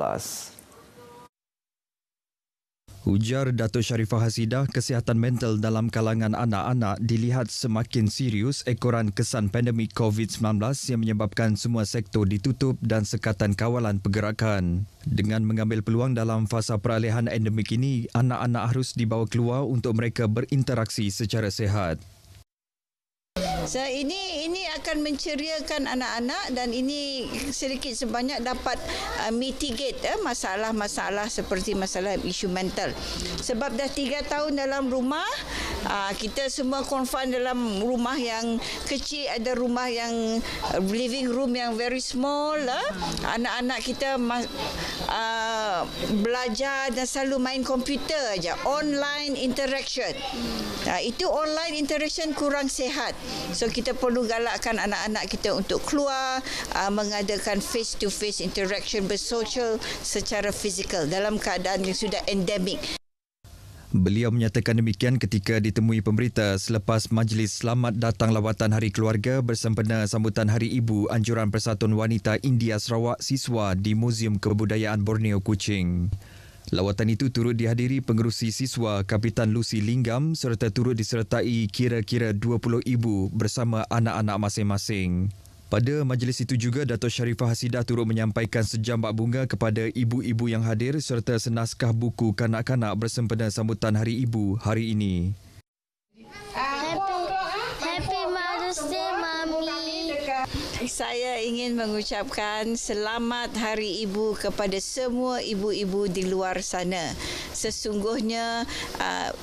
Ujar Datuk Sharifah Hasidah, kesihatan mental dalam kalangan anak-anak dilihat semakin serius ekoran kesan pandemik COVID-19 yang menyebabkan semua sektor ditutup dan sekatan kawalan pergerakan. Dengan mengambil peluang dalam fasa peralihan endemik ini, anak-anak harus dibawa keluar untuk mereka berinteraksi secara sihat. So, ini akan menceriakan anak-anak dan ini sedikit sebanyak dapat mitigate masalah-masalah seperti masalah isu mental. Sebab dah 3 tahun dalam rumah, kita semua confine dalam rumah yang kecil, ada rumah yang living room yang very small. Anak-anak kita belajar dan selalu main komputer aja, online interaction. Itu online interaction kurang sihat. So kita perlu galakkan anak-anak kita untuk keluar, mengadakan face-to-face interaction, bersosial secara fizikal dalam keadaan yang sudah endemik. Beliau menyatakan demikian ketika ditemui pemberita selepas Majlis Selamat Datang Lawatan Hari Keluarga bersempena sambutan Hari Ibu Anjuran Persatuan Wanita India Sarawak Siswa di Muzium Kebudayaan Borneo Kuching. Lawatan itu turut dihadiri pengerusi siswa Kapitan Lucy Linggam serta turut disertai kira-kira 20 ibu bersama anak-anak masing-masing. Pada majlis itu juga, Datuk Sharifah Hasidah turut menyampaikan sejambak bunga kepada ibu-ibu yang hadir serta senaskah buku kanak-kanak bersempena sambutan Hari Ibu hari ini. Happy Mother's Day, Mami. Saya ingin mengucapkan selamat Hari Ibu kepada semua ibu-ibu di luar sana. Sesungguhnya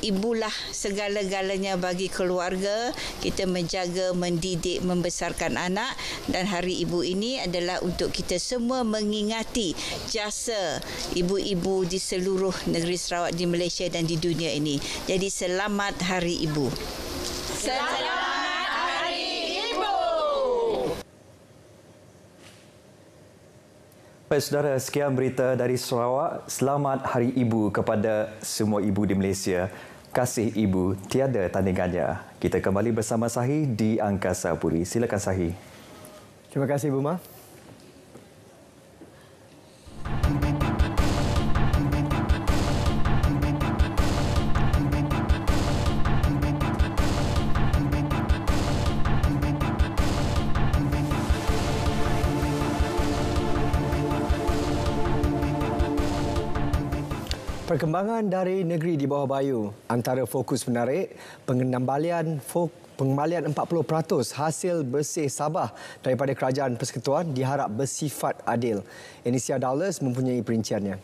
ibulah segala-galanya bagi keluarga. Kita menjaga, mendidik, membesarkan anak dan Hari Ibu ini adalah untuk kita semua mengingati jasa ibu-ibu di seluruh negeri Sarawak, di Malaysia dan di dunia ini. Jadi selamat Hari Ibu. Selamat Hari Ibu. Baik saudara, sekian berita dari Sarawak. Selamat Hari Ibu kepada semua ibu di Malaysia. Kasih ibu tiada tandingannya. Kita kembali bersama Sahi di Angkasa Puri. Silakan Sahi. Terima kasih Bu Ma. Perkembangan dari negeri di bawah bayu. Antara fokus menarik, pengembalian 40% hasil bersih Sabah daripada Kerajaan Persekutuan diharap bersifat adil. Enisia Dawles mempunyai perinciannya.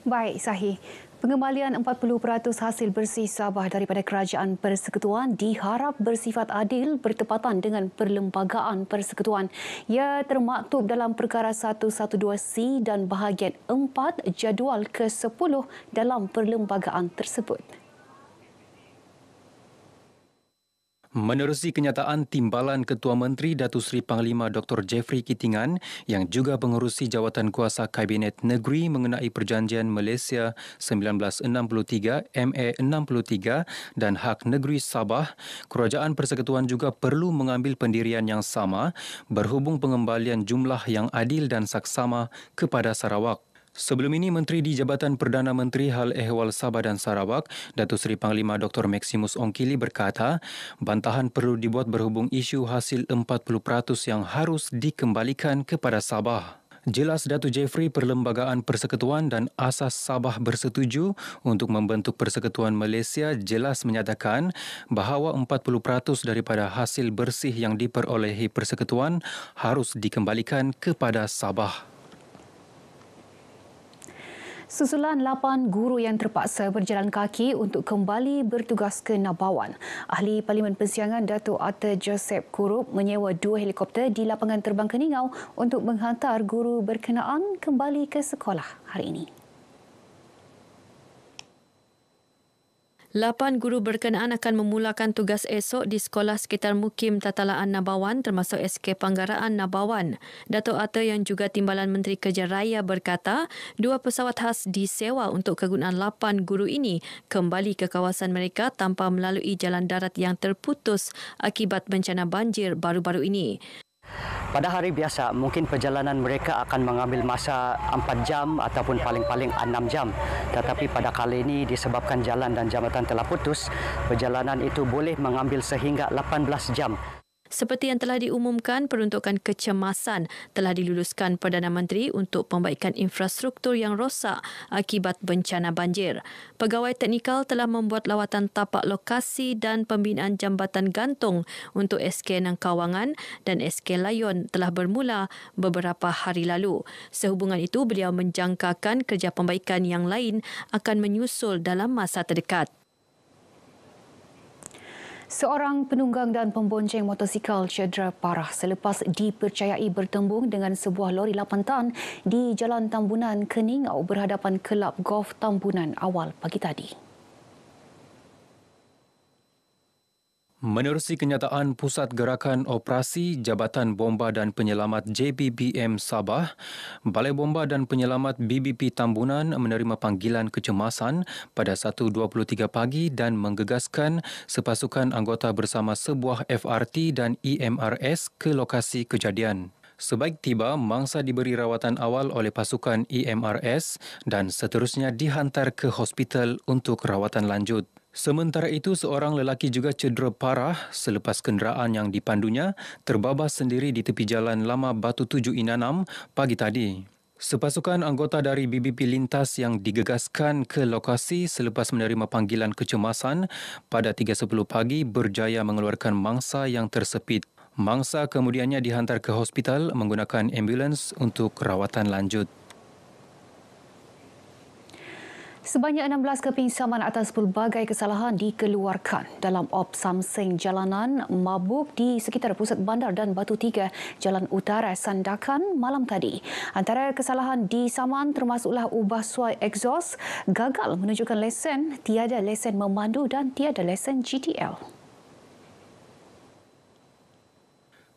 Baik, Sahih. Pengembalian 40% hasil bersih Sabah daripada Kerajaan Persekutuan diharap bersifat adil bertepatan dengan Perlembagaan Persekutuan. Ia termaktub dalam Perkara 112C dan bahagian 4 jadual ke-10 dalam perlembagaan tersebut. Menerusi kenyataan Timbalan Ketua Menteri Datuk Seri Panglima Dr. Jeffrey Kitingan yang juga pengerusi jawatan kuasa Kabinet Negeri mengenai Perjanjian Malaysia 1963 MA 63 dan Hak Negeri Sabah, Kerajaan Persekutuan juga perlu mengambil pendirian yang sama berhubung pengembalian jumlah yang adil dan saksama kepada Sarawak. Sebelum ini, Menteri di Jabatan Perdana Menteri Hal Ehwal Sabah dan Sarawak, Datuk Seri Panglima Dr. Maximus Ongkili berkata, bantahan perlu dibuat berhubung isu hasil 40% yang harus dikembalikan kepada Sabah. Jelas Datuk Jeffrey Perlembagaan Persekutuan dan Asas Sabah bersetuju untuk membentuk Persekutuan Malaysia jelas menyatakan bahawa 40% daripada hasil bersih yang diperolehi Persekutuan harus dikembalikan kepada Sabah. Susulan 8 guru yang terpaksa berjalan kaki untuk kembali bertugas ke Nabawan. Ahli Parlimen Persiangan Datuk Arthur Joseph Kurup menyewa 2 helikopter di lapangan terbang Keningau untuk menghantar guru berkenaan kembali ke sekolah hari ini. 8 guru berkenaan akan memulakan tugas esok di sekolah sekitar Mukim Tatalaan Nabawan termasuk SK Panggaraan Nabawan. Datuk Arthur yang juga Timbalan Menteri Kerja Raya berkata, 2 pesawat khas disewa untuk kegunaan 8 guru ini kembali ke kawasan mereka tanpa melalui jalan darat yang terputus akibat bencana banjir baru-baru ini. Pada hari biasa, mungkin perjalanan mereka akan mengambil masa 4 jam ataupun paling-paling 6 jam. Tetapi pada kali ini disebabkan jalan dan jambatan telah putus, perjalanan itu boleh mengambil sehingga 18 jam. Seperti yang telah diumumkan, peruntukan kecemasan telah diluluskan Perdana Menteri untuk pembaikan infrastruktur yang rosak akibat bencana banjir. Pegawai teknikal telah membuat lawatan tapak lokasi dan pembinaan jambatan gantung untuk SK Nangkawangan dan SK Layon telah bermula beberapa hari lalu. Sehubungan itu, beliau menjangkakan kerja pembaikan yang lain akan menyusul dalam masa terdekat. Seorang penunggang dan pembonceng motosikal cedera parah selepas dipercayai bertembung dengan sebuah lori 8 tan di Jalan Tambunan, Keningau berhadapan Kelab Golf Tambunan awal pagi tadi. Menerusi kenyataan Pusat Gerakan Operasi Jabatan Bomba dan Penyelamat JBBM Sabah, Balai Bomba dan Penyelamat BBP Tambunan menerima panggilan kecemasan pada 1.23 pagi dan menggegaskan sepasukan anggota bersama sebuah FRT dan EMRS ke lokasi kejadian. Sebaik tiba, mangsa diberi rawatan awal oleh pasukan EMRS dan seterusnya dihantar ke hospital untuk rawatan lanjut. Sementara itu, seorang lelaki juga cedera parah selepas kenderaan yang dipandunya terbabas sendiri di tepi jalan lama Batu 7 Inanam pagi tadi. Sepasukan anggota dari BBP Lintas yang digegaskan ke lokasi selepas menerima panggilan kecemasan pada 3.10 pagi berjaya mengeluarkan mangsa yang tersepit. Mangsa kemudiannya dihantar ke hospital menggunakan ambulans untuk rawatan lanjut. Sebanyak 16 kepinsaman atas pelbagai kesalahan dikeluarkan dalam op Samseng Jalanan Mabuk di sekitar pusat bandar dan Batu 3 Jalan Utara Sandakan malam tadi. Antara kesalahan disaman termasuklah ubah suai exhaust, gagal menunjukkan lesen, tiada lesen memandu dan tiada lesen GTL.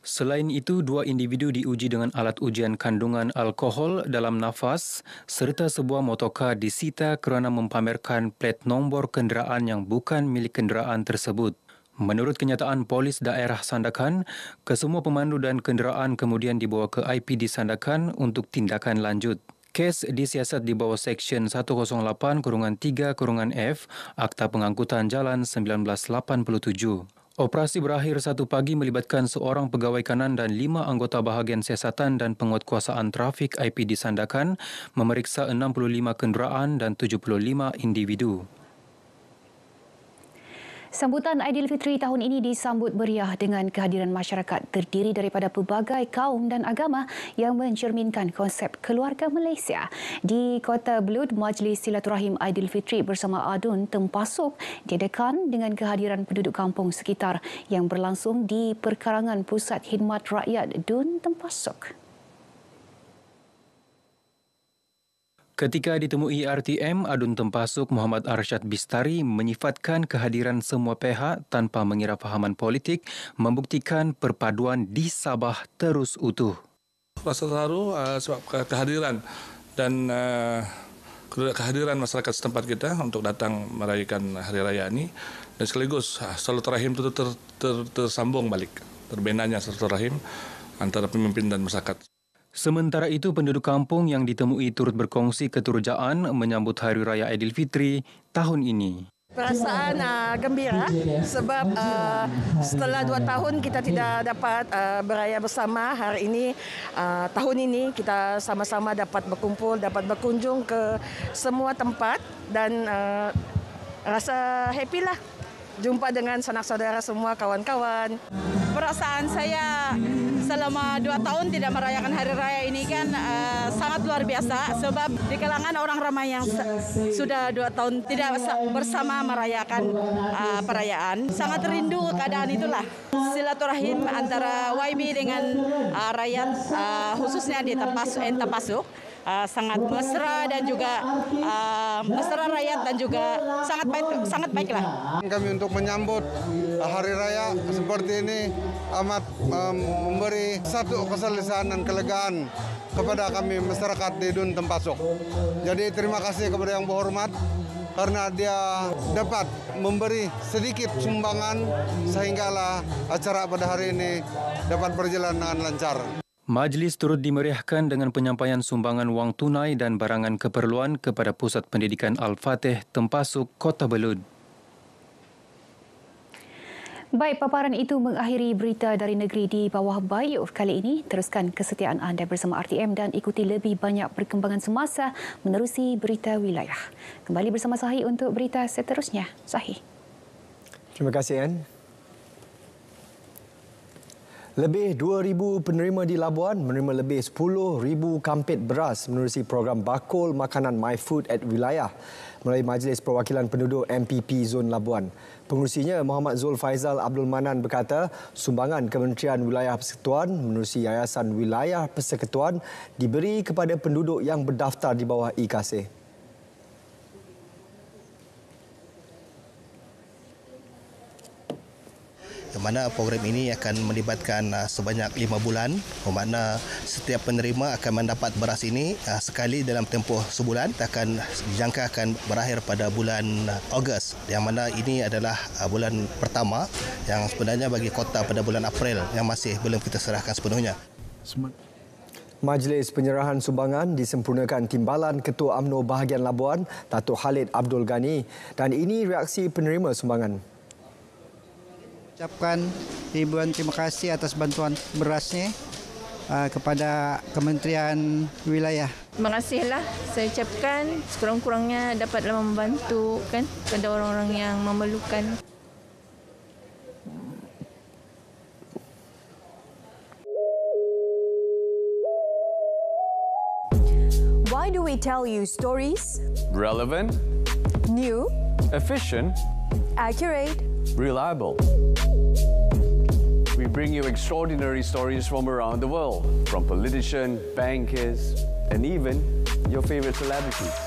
Selain itu, 2 individu diuji dengan alat ujian kandungan alkohol dalam nafas serta sebuah motorkar disita kerana mempamerkan plat nombor kenderaan yang bukan milik kenderaan tersebut. Menurut kenyataan Polis Daerah Sandakan, kesemua pemandu dan kenderaan kemudian dibawa ke IPD Sandakan untuk tindakan lanjut. Kes disiasat di bawah Seksyen 108-3-F Akta Pengangkutan Jalan 1987. Operasi berakhir 1 pagi melibatkan seorang pegawai kanan dan 5 anggota bahagian siasatan dan penguatkuasaan trafik IP disandakan memeriksa 65 kenderaan dan 75 individu. Sambutan Aidilfitri tahun ini disambut meriah dengan kehadiran masyarakat terdiri daripada pelbagai kaum dan agama yang mencerminkan konsep keluarga Malaysia. Di Kota Belud, Majlis Silaturahim Aidilfitri bersama Adun Tempasuk diadakan dengan kehadiran penduduk kampung sekitar yang berlangsung di Perkarangan Pusat Khidmat Rakyat Dun Tempasuk. Ketika ditemui RTM, Adun Tempasuk Muhammad Arsyad Bistari menyifatkan kehadiran semua pihak tanpa mengira fahaman politik membuktikan perpaduan di Sabah terus utuh. Rasa terharu sebab kehadiran dan kehadiran masyarakat setempat kita untuk datang merayakan Hari Raya ini dan sekaligus silaturahim itu tersambung balik, terbinanya silaturahim antara pemimpin dan masyarakat. Sementara itu, penduduk kampung yang ditemui turut berkongsi keturjaan menyambut Hari Raya Aidilfitri tahun ini. Perasaan gembira sebab setelah 2 tahun kita tidak dapat beraya bersama. Hari ini, tahun ini kita sama-sama dapat berkumpul, dapat berkunjung ke semua tempat dan rasa happy lah jumpa dengan sanak saudara semua, kawan-kawan. Perasaan saya selama 2 tahun tidak merayakan Hari Raya ini kan sangat luar biasa sebab di kalangan orang ramai yang sudah 2 tahun tidak bersama merayakan perayaan. Sangat rindu keadaan itulah. Silaturahim antara YB dengan rakyat khususnya di Tempasuk sangat mesra dan juga mesra rakyat dan juga sangat baiklah. Kami untuk menyambut Hari Raya seperti ini amat memberi satu keselesaan dan kelegaan kepada kami masyarakat di Dun Tempasuk. Jadi terima kasih kepada Yang Berhormat karena dia dapat memberi sedikit sumbangan sehinggalah acara pada hari ini dapat berjalan dengan lancar. Majlis turut dimeriahkan dengan penyampaian sumbangan wang tunai dan barangan keperluan kepada Pusat Pendidikan Al-Fatih Tempasuk, Kota Belud. Baik, paparan itu mengakhiri berita dari negeri di bawah bayur kali ini. Teruskan kesetiaan anda bersama RTM dan ikuti lebih banyak perkembangan semasa menerusi berita wilayah. Kembali bersama Sahi untuk berita seterusnya. Sahi. Terima kasih, Ann. Lebih 2,000 penerima di Labuan menerima lebih 10,000 kampit beras menerusi program bakul makanan My Food at Wilayah melalui Majlis Perwakilan Penduduk MPP Zon Labuan. Pengurusinya Muhammad Zul Faizal Abdul Manan berkata sumbangan Kementerian Wilayah Persekutuan menerusi Yayasan Wilayah Persekutuan diberi kepada penduduk yang berdaftar di bawah IKASE. Di mana program ini akan melibatkan sebanyak 5 bulan, bermakna setiap penerima akan mendapat beras ini sekali dalam tempoh sebulan, dijangka akan berakhir pada bulan Ogos, yang mana ini adalah bulan pertama yang sebenarnya bagi kota pada bulan April yang masih belum kita serahkan sepenuhnya. Majlis penyerahan sumbangan disempurnakan Timbalan Ketua UMNO Bahagian Labuan, Datuk Khalid Abdul Ghani, dan ini reaksi penerima sumbangan. Ucapkan ribuan terima kasih atas bantuan berasnya kepada Kementerian Wilayah. Terima kasihlah saya ucapkan, sekurang-kurangnya dapatlah membantu kan kepada orang-orang yang memerlukan. Why do we tell you stories? Relevant, New, efficient, accurate, reliable. We bring you extraordinary stories from around the world, from politicians, bankers, and even your favorite celebrities.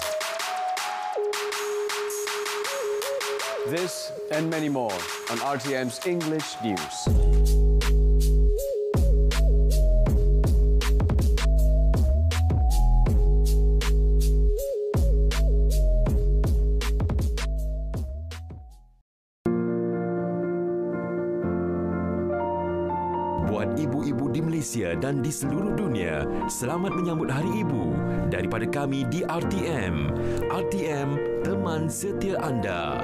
This and many more on RTM's English News. Ibu-ibu di Malaysia dan di seluruh dunia, selamat menyambut Hari Ibu daripada kami di RTM. RTM, teman setia anda.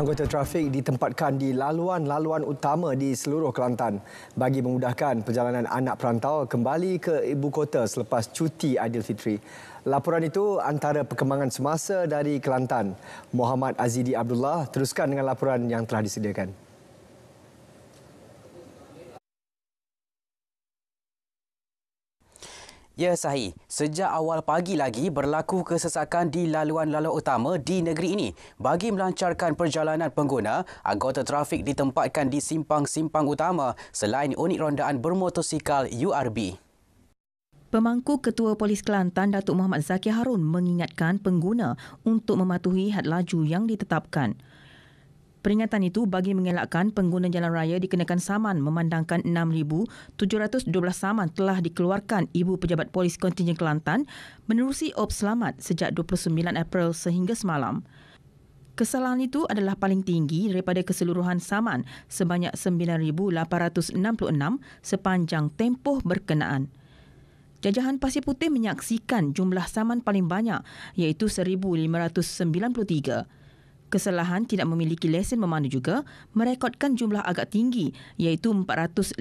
Anggota trafik ditempatkan di laluan-laluan utama di seluruh Kelantan bagi memudahkan perjalanan anak perantau kembali ke ibu kota selepas cuti Aidilfitri. Laporan itu antara perkembangan semasa dari Kelantan. Muhammad Azidi Abdullah teruskan dengan laporan yang telah disediakan. Ya, Sahih. Sejak awal pagi lagi berlaku kesesakan di laluan-laluan utama di negeri ini. Bagi melancarkan perjalanan pengguna, anggota trafik ditempatkan di simpang-simpang utama selain unit rondaan bermotosikal URB. Pemangku Ketua Polis Kelantan, Datuk Muhammad Zakir Harun mengingatkan pengguna untuk mematuhi had laju yang ditetapkan. Peringatan itu bagi mengelakkan pengguna jalan raya dikenakan saman memandangkan 6,712 saman telah dikeluarkan Ibu Pejabat Polis Kontingen Kelantan menerusi Op Selamat sejak 29 April sehingga semalam. Kesalahan itu adalah paling tinggi daripada keseluruhan saman sebanyak 9,866 sepanjang tempoh berkenaan. Jajahan Pasir Putih menyaksikan jumlah saman paling banyak iaitu 1,593. Kesalahan tidak memiliki lesen memandu juga merekodkan jumlah agak tinggi iaitu 455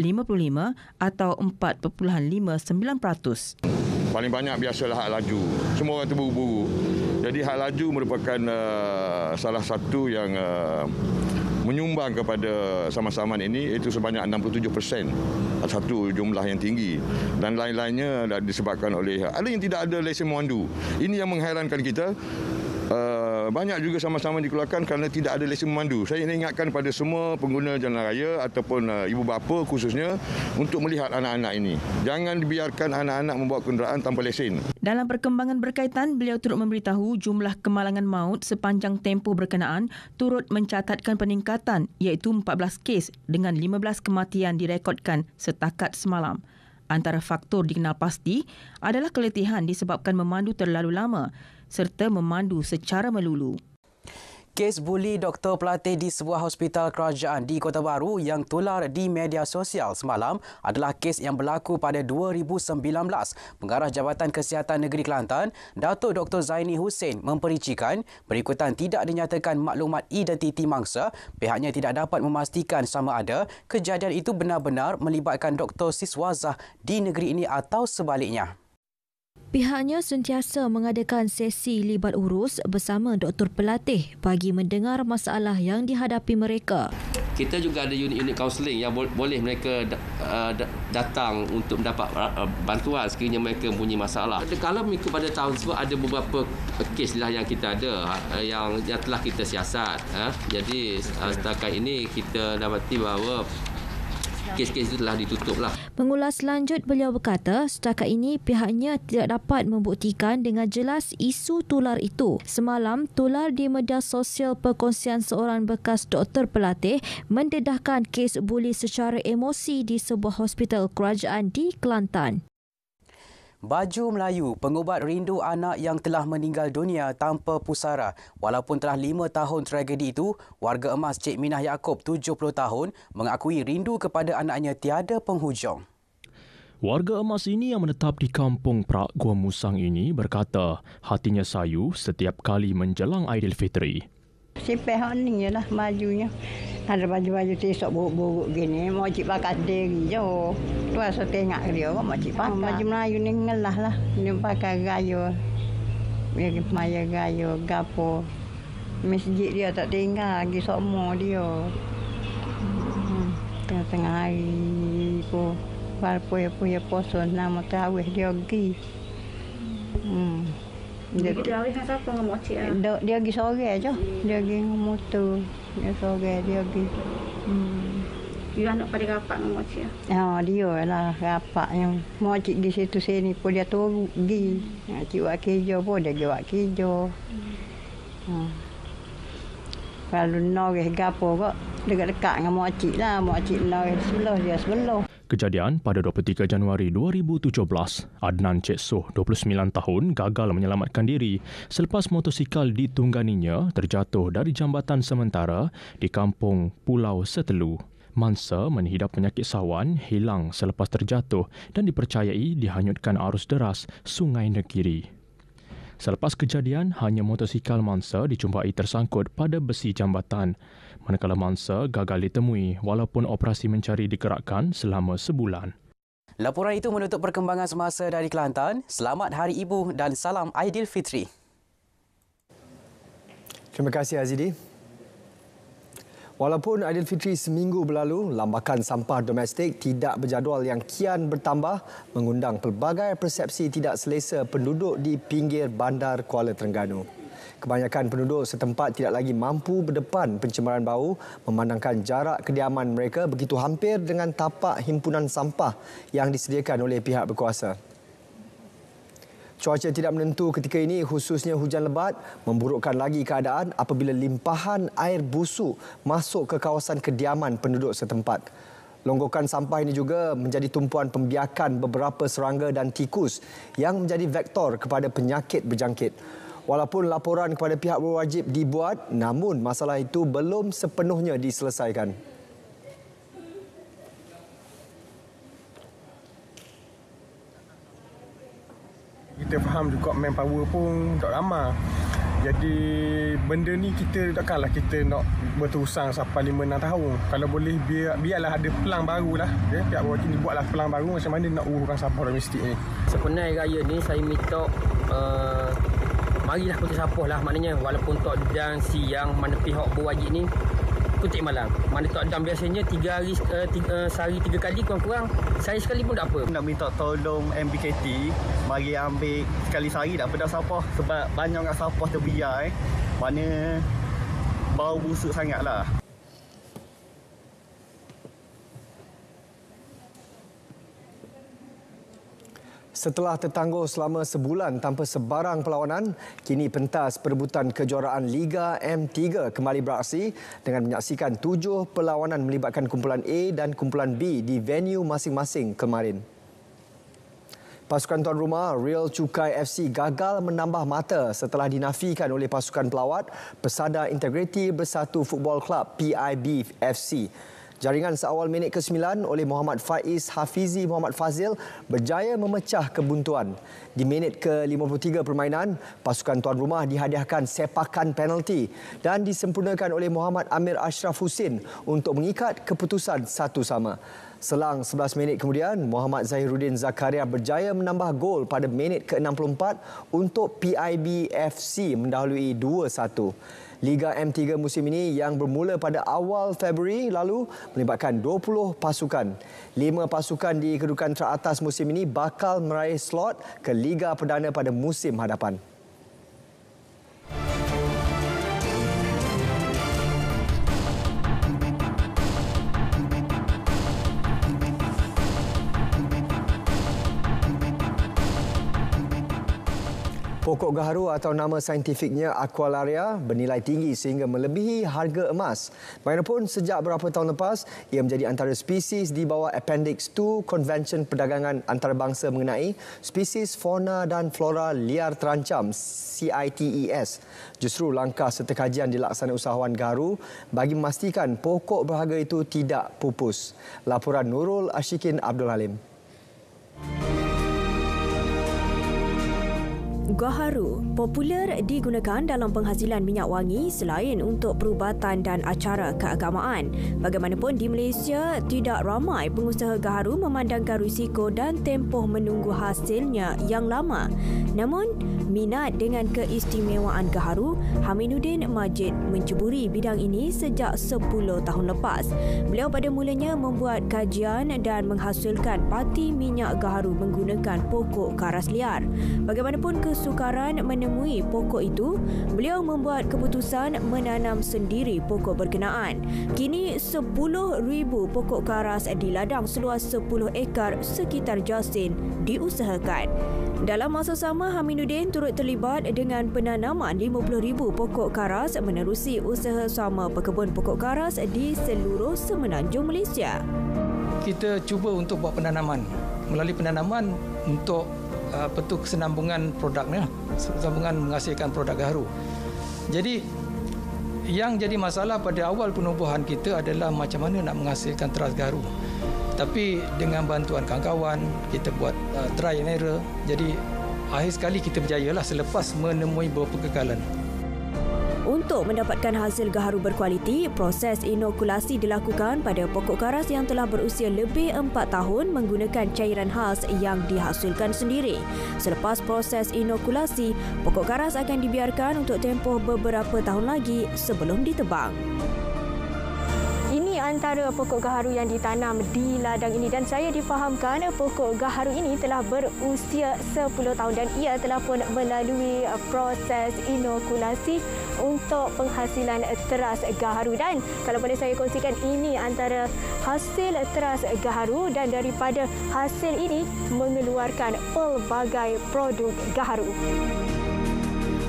atau 4.59%. Paling banyak biasalah had laju. Semua orang terburu-buru. Jadi had laju merupakan salah satu yang menyumbang kepada saman-saman ini iaitu sebanyak 67%. Satu jumlah yang tinggi. Dan lain-lainnya disebabkan oleh ada yang tidak ada lesen memandu. Ini yang mengherankan kita. Banyak juga sama-sama dikeluarkan kerana tidak ada lesen memandu. Saya ingin ingatkan pada semua pengguna jalan raya ataupun ibu bapa khususnya untuk melihat anak-anak ini. Jangan dibiarkan anak-anak membawa kenderaan tanpa lesen. Dalam perkembangan berkaitan, beliau turut memberitahu jumlah kemalangan maut sepanjang tempoh berkenaan turut mencatatkan peningkatan iaitu 14 kes dengan 15 kematian direkodkan setakat semalam. Antara faktor dikenal pasti adalah keletihan disebabkan memandu terlalu lama serta memandu secara melulu. Kes buli doktor pelatih di sebuah hospital kerajaan di Kota Baru yang tular di media sosial semalam adalah kes yang berlaku pada 2019. Pengarah Jabatan Kesihatan Negeri Kelantan, Datuk Dr. Zaini Hussein mempericikan berikutan tidak dinyatakan maklumat identiti mangsa, pihaknya tidak dapat memastikan sama ada kejadian itu benar-benar melibatkan Dr. Siswazah di negeri ini atau sebaliknya. Pihaknya sentiasa mengadakan sesi libat urus bersama doktor pelatih bagi mendengar masalah yang dihadapi mereka. Kita juga ada unit-unit kaunseling yang boleh mereka datang untuk mendapat bantuan sekiranya mereka mempunyai masalah. Kalau mengikut pada tahun tersebut ada beberapa kes lah yang kita ada yang telah kita siasat. Jadi setakat ini kita dapati bahawa kes-kes itu telah ditutup lah. Mengulas lanjut, beliau berkata setakat ini pihaknya tidak dapat membuktikan dengan jelas isu tular itu. Semalam, tular di media sosial perkongsian seorang bekas doktor pelatih mendedahkan kes buli secara emosi di sebuah hospital kerajaan di Kelantan. Baju Melayu, pengubat rindu anak yang telah meninggal dunia tanpa pusara. Walaupun telah 5 tahun tragedi itu, warga emas Cik Minah Yaakob, 70 tahun, mengakui rindu kepada anaknya tiada penghujung. Warga emas ini yang menetap di Kampung Perak, Gua Musang ini berkata hatinya sayu setiap kali menjelang Aidilfitri. Sipeh ni je lah bajunya. Ada baju-baju tesok buruk-buruk gini. Mau cik pakai diri je. Tu asal tengok dia kok mau cik pakai. Baju Melayu ni ngelah lah. Dia pakai gayo. Dia maya gayo, gapo. Masjid dia tak tinggal lagi semua dia. Tengah-tengah hari ko. Puya poso nama tarawih dia pergi. Dia tarawih dengan siapa dengan makcik ah? Dia pergi sore aja. Dia pergi dengan motor. Dia sore dia pergi. Dia nak pada rapat dengan makcik ah? Dia lah rapat yang makcik di situ sini pun dia turun pergi. Makcik buat kerja pun dia pergi buat kerja. Kalau noreh gapo kok dekat-dekat dengan makcik lah. Makcik noreh sebelah dia sebelah. Kejadian pada 23 Januari 2017, Adnan Cik Soh, 29 tahun, gagal menyelamatkan diri selepas motosikal ditungganinya terjatuh dari jambatan sementara di kampung Pulau Setelu. Mangsa menghidap penyakit sawan hilang selepas terjatuh dan dipercayai dihanyutkan arus deras Sungai Negiri. Selepas kejadian, hanya motosikal mangsa dijumpai tersangkut pada besi jambatan. Manakala mangsa gagal ditemui walaupun operasi mencari digerakkan selama sebulan. Laporan itu menutup perkembangan semasa dari Kelantan. Selamat Hari Ibu dan salam Aidilfitri. Terima kasih Azidi. Walaupun Aidilfitri seminggu berlalu, lambakan sampah domestik tidak berjadual yang kian bertambah mengundang pelbagai persepsi tidak selesa penduduk di pinggir bandar Kuala Terengganu. Kebanyakan penduduk setempat tidak lagi mampu berdepan pencemaran bau memandangkan jarak kediaman mereka begitu hampir dengan tapak himpunan sampah yang disediakan oleh pihak berkuasa. Cuaca tidak menentu ketika ini, khususnya hujan lebat, memburukkan lagi keadaan apabila limpahan air busuk masuk ke kawasan kediaman penduduk setempat. Longgokan sampah ini juga menjadi tumpuan pembiakan beberapa serangga dan tikus yang menjadi vektor kepada penyakit berjangkit. Walaupun laporan kepada pihak berwajib dibuat, namun masalah itu belum sepenuhnya diselesaikan. Kita faham juga manpower pun tak ramai. Jadi benda ni kita takkanlah kita nak berterusan sampai 5-6 tahun. Kalau boleh biarlah ada pelang baru lah. Pihak berwajib ni buatlah pelang baru macam mana nak uruskan sampah domestik ni. Sebenarnya raya ni saya minta marilah kutip sampah lah, maknanya walaupun tak dan siang mana pihak berwajib ni kutip malam. Mana tak dan biasanya 3 hari sehari 3 kali kurang-kurang. Saya sekali pun tak apa. Nak minta tolong MBKT mari ambil sekali sehari tak apa dah sampah sebab banyak kat sampah terbiar mana bau busuk sangatlah. Setelah tertangguh selama sebulan tanpa sebarang perlawanan, kini pentas perebutan kejuaraan Liga M3 kembali beraksi dengan menyaksikan 7 perlawanan melibatkan kumpulan A dan kumpulan B di venue masing-masing kemarin. Pasukan tuan rumah Real Cukai FC gagal menambah mata setelah dinafikan oleh pasukan pelawat Persada Integriti Bersatu Football Club PIB FC. Jaringan seawal minit ke-9 oleh Muhammad Faiz Hafizi Muhammad Fazil berjaya memecah kebuntuan. Di minit ke-53 permainan, pasukan tuan rumah dihadiahkan sepakan penalti dan disempurnakan oleh Muhammad Amir Ashraf Husin untuk mengikat keputusan 1-1. Selang 11 minit kemudian, Muhammad Zahiruddin Zakaria berjaya menambah gol pada minit ke-64 untuk PIB FC mendahului 2-1. Liga M3 musim ini yang bermula pada awal Februari lalu melibatkan 20 pasukan. 5 pasukan di kedudukan teratas musim ini bakal meraih slot ke Liga Perdana pada musim hadapan. Pokok gaharu atau nama saintifiknya Aqualaria bernilai tinggi sehingga melebihi harga emas. Bagaimanapun, sejak beberapa tahun lepas, ia menjadi antara spesies di bawah Appendix 2 Konvensyen Perdagangan Antarabangsa mengenai spesies fauna dan flora liar terancam CITES. Justru langkah serta kajian dilaksanakan usahawan gaharu bagi memastikan pokok berharga itu tidak pupus. Laporan Nurul Ashikin Abdul Halim. Gaharu popular digunakan dalam penghasilan minyak wangi selain untuk perubatan dan acara keagamaan. Bagaimanapun di Malaysia, tidak ramai pengusaha gaharu memandangkan risiko dan tempoh menunggu hasilnya yang lama. Namun, minat dengan keistimewaan gaharu, Haminuddin Majid menceburi bidang ini sejak 10 tahun lepas. Beliau pada mulanya membuat kajian dan menghasilkan pati minyak gaharu menggunakan pokok karas liar. Bagaimanapun kesukaran menemui pokok itu, beliau membuat keputusan menanam sendiri pokok berkenaan. Kini 10,000 pokok karas di ladang seluas 10 ekar sekitar Jasin diusahakan. Dalam masa sama, Haminuddin turut terlibat dengan penanaman 50,000 pokok karas menerusi usaha sama pekebun pokok karas di seluruh semenanjung Malaysia. Kita cuba untuk buat penanaman. Melalui penanaman untuk kesenambungan produknya, kesenambungan menghasilkan produk gaharu. Jadi yang jadi masalah pada awal penubuhan kita adalah macam mana nak menghasilkan teras gaharu. Tapi dengan bantuan kawan-kawan, kita buat try and error. Jadi akhir sekali kita berjayalah selepas menemui beberapa kegagalan. Untuk mendapatkan hasil gaharu berkualiti, proses inokulasi dilakukan pada pokok karas yang telah berusia lebih 4 tahun menggunakan cairan khas yang dihasilkan sendiri. Selepas proses inokulasi, pokok karas akan dibiarkan untuk tempoh beberapa tahun lagi sebelum ditebang. Ini antara pokok gaharu yang ditanam di ladang ini dan saya difahamkan pokok gaharu ini telah berusia 10 tahun dan ia telah pun melalui proses inokulasi untuk penghasilan teras gaharu. Dan kalau boleh saya kongsikan, ini antara hasil teras gaharu dan daripada hasil ini mengeluarkan pelbagai produk gaharu.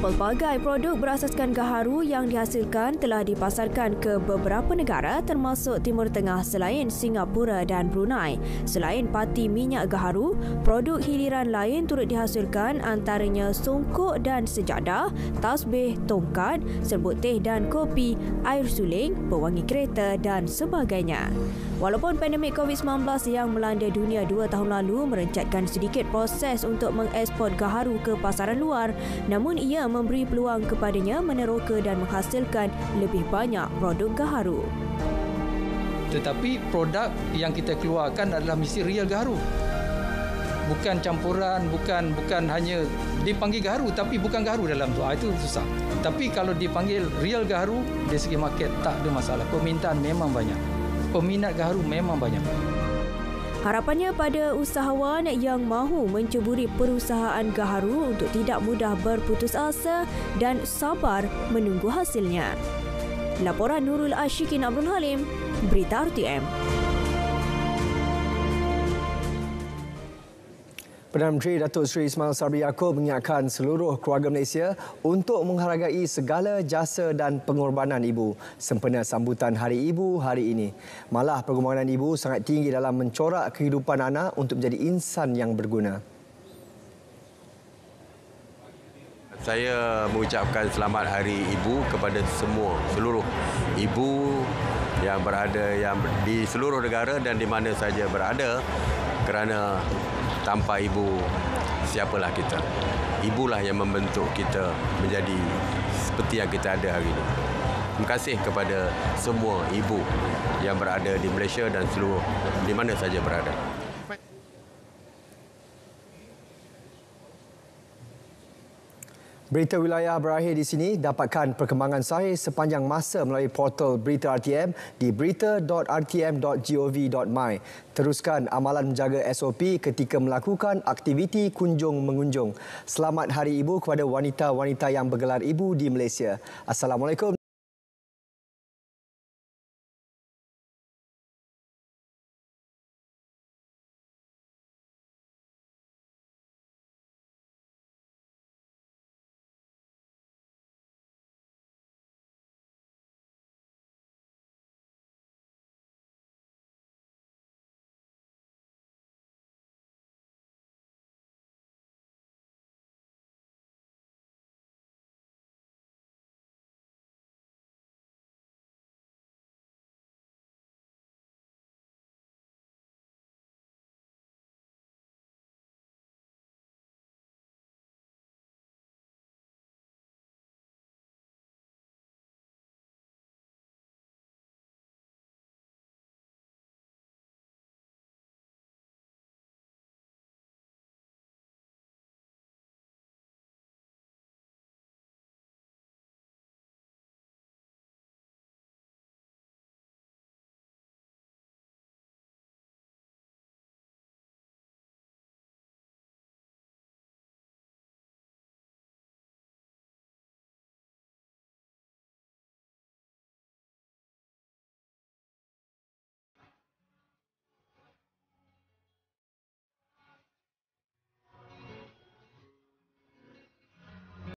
Pelbagai produk berasaskan gaharu yang dihasilkan telah dipasarkan ke beberapa negara termasuk Timur Tengah selain Singapura dan Brunei. Selain pati minyak gaharu, produk hiliran lain turut dihasilkan antaranya songkok dan sejadah, tasbih, tongkat, serbuk teh dan kopi, air suling, pewangi kereta dan sebagainya. Walaupun pandemik COVID-19 yang melanda dunia 2 tahun lalu merencatkan sedikit proses untuk mengekspor gaharu ke pasaran luar, namun ia memberi peluang kepadanya meneroka dan menghasilkan lebih banyak produk gaharu. Tetapi produk yang kita keluarkan adalah mesti real gaharu. Bukan campuran, bukan hanya dipanggil gaharu tapi bukan gaharu dalam tu. Itu susah. Tapi kalau dipanggil real gaharu, dari segi market tak ada masalah. Permintaan memang banyak. Peminat gaharu memang banyak. Harapannya pada usahawan yang mahu menceburi perusahaan gaharu untuk tidak mudah berputus asa dan sabar menunggu hasilnya. Laporan Nurul Ashikin Abdul Halim, Berita RTM. Perdana Menteri Datuk Seri Ismail Sabri Yaakob mengingatkan seluruh keluarga Malaysia untuk menghargai segala jasa dan pengorbanan ibu sempena sambutan Hari Ibu hari ini. Malah pengorbanan ibu sangat tinggi dalam mencorak kehidupan anak untuk menjadi insan yang berguna. Saya mengucapkan selamat Hari Ibu kepada seluruh ibu yang berada di seluruh negara dan di mana saja berada, kerana tanpa ibu, siapalah kita? Ibulah yang membentuk kita menjadi seperti yang kita ada hari ini. Terima kasih kepada semua ibu yang berada di Malaysia dan seluruh di mana saja berada. Berita wilayah berakhir di sini. Dapatkan perkembangan sahih sepanjang masa melalui portal Berita RTM di berita.rtm.gov.my. Teruskan amalan menjaga SOP ketika melakukan aktiviti kunjung-mengunjung. Selamat Hari Ibu kepada wanita-wanita yang bergelar ibu di Malaysia. Assalamualaikum.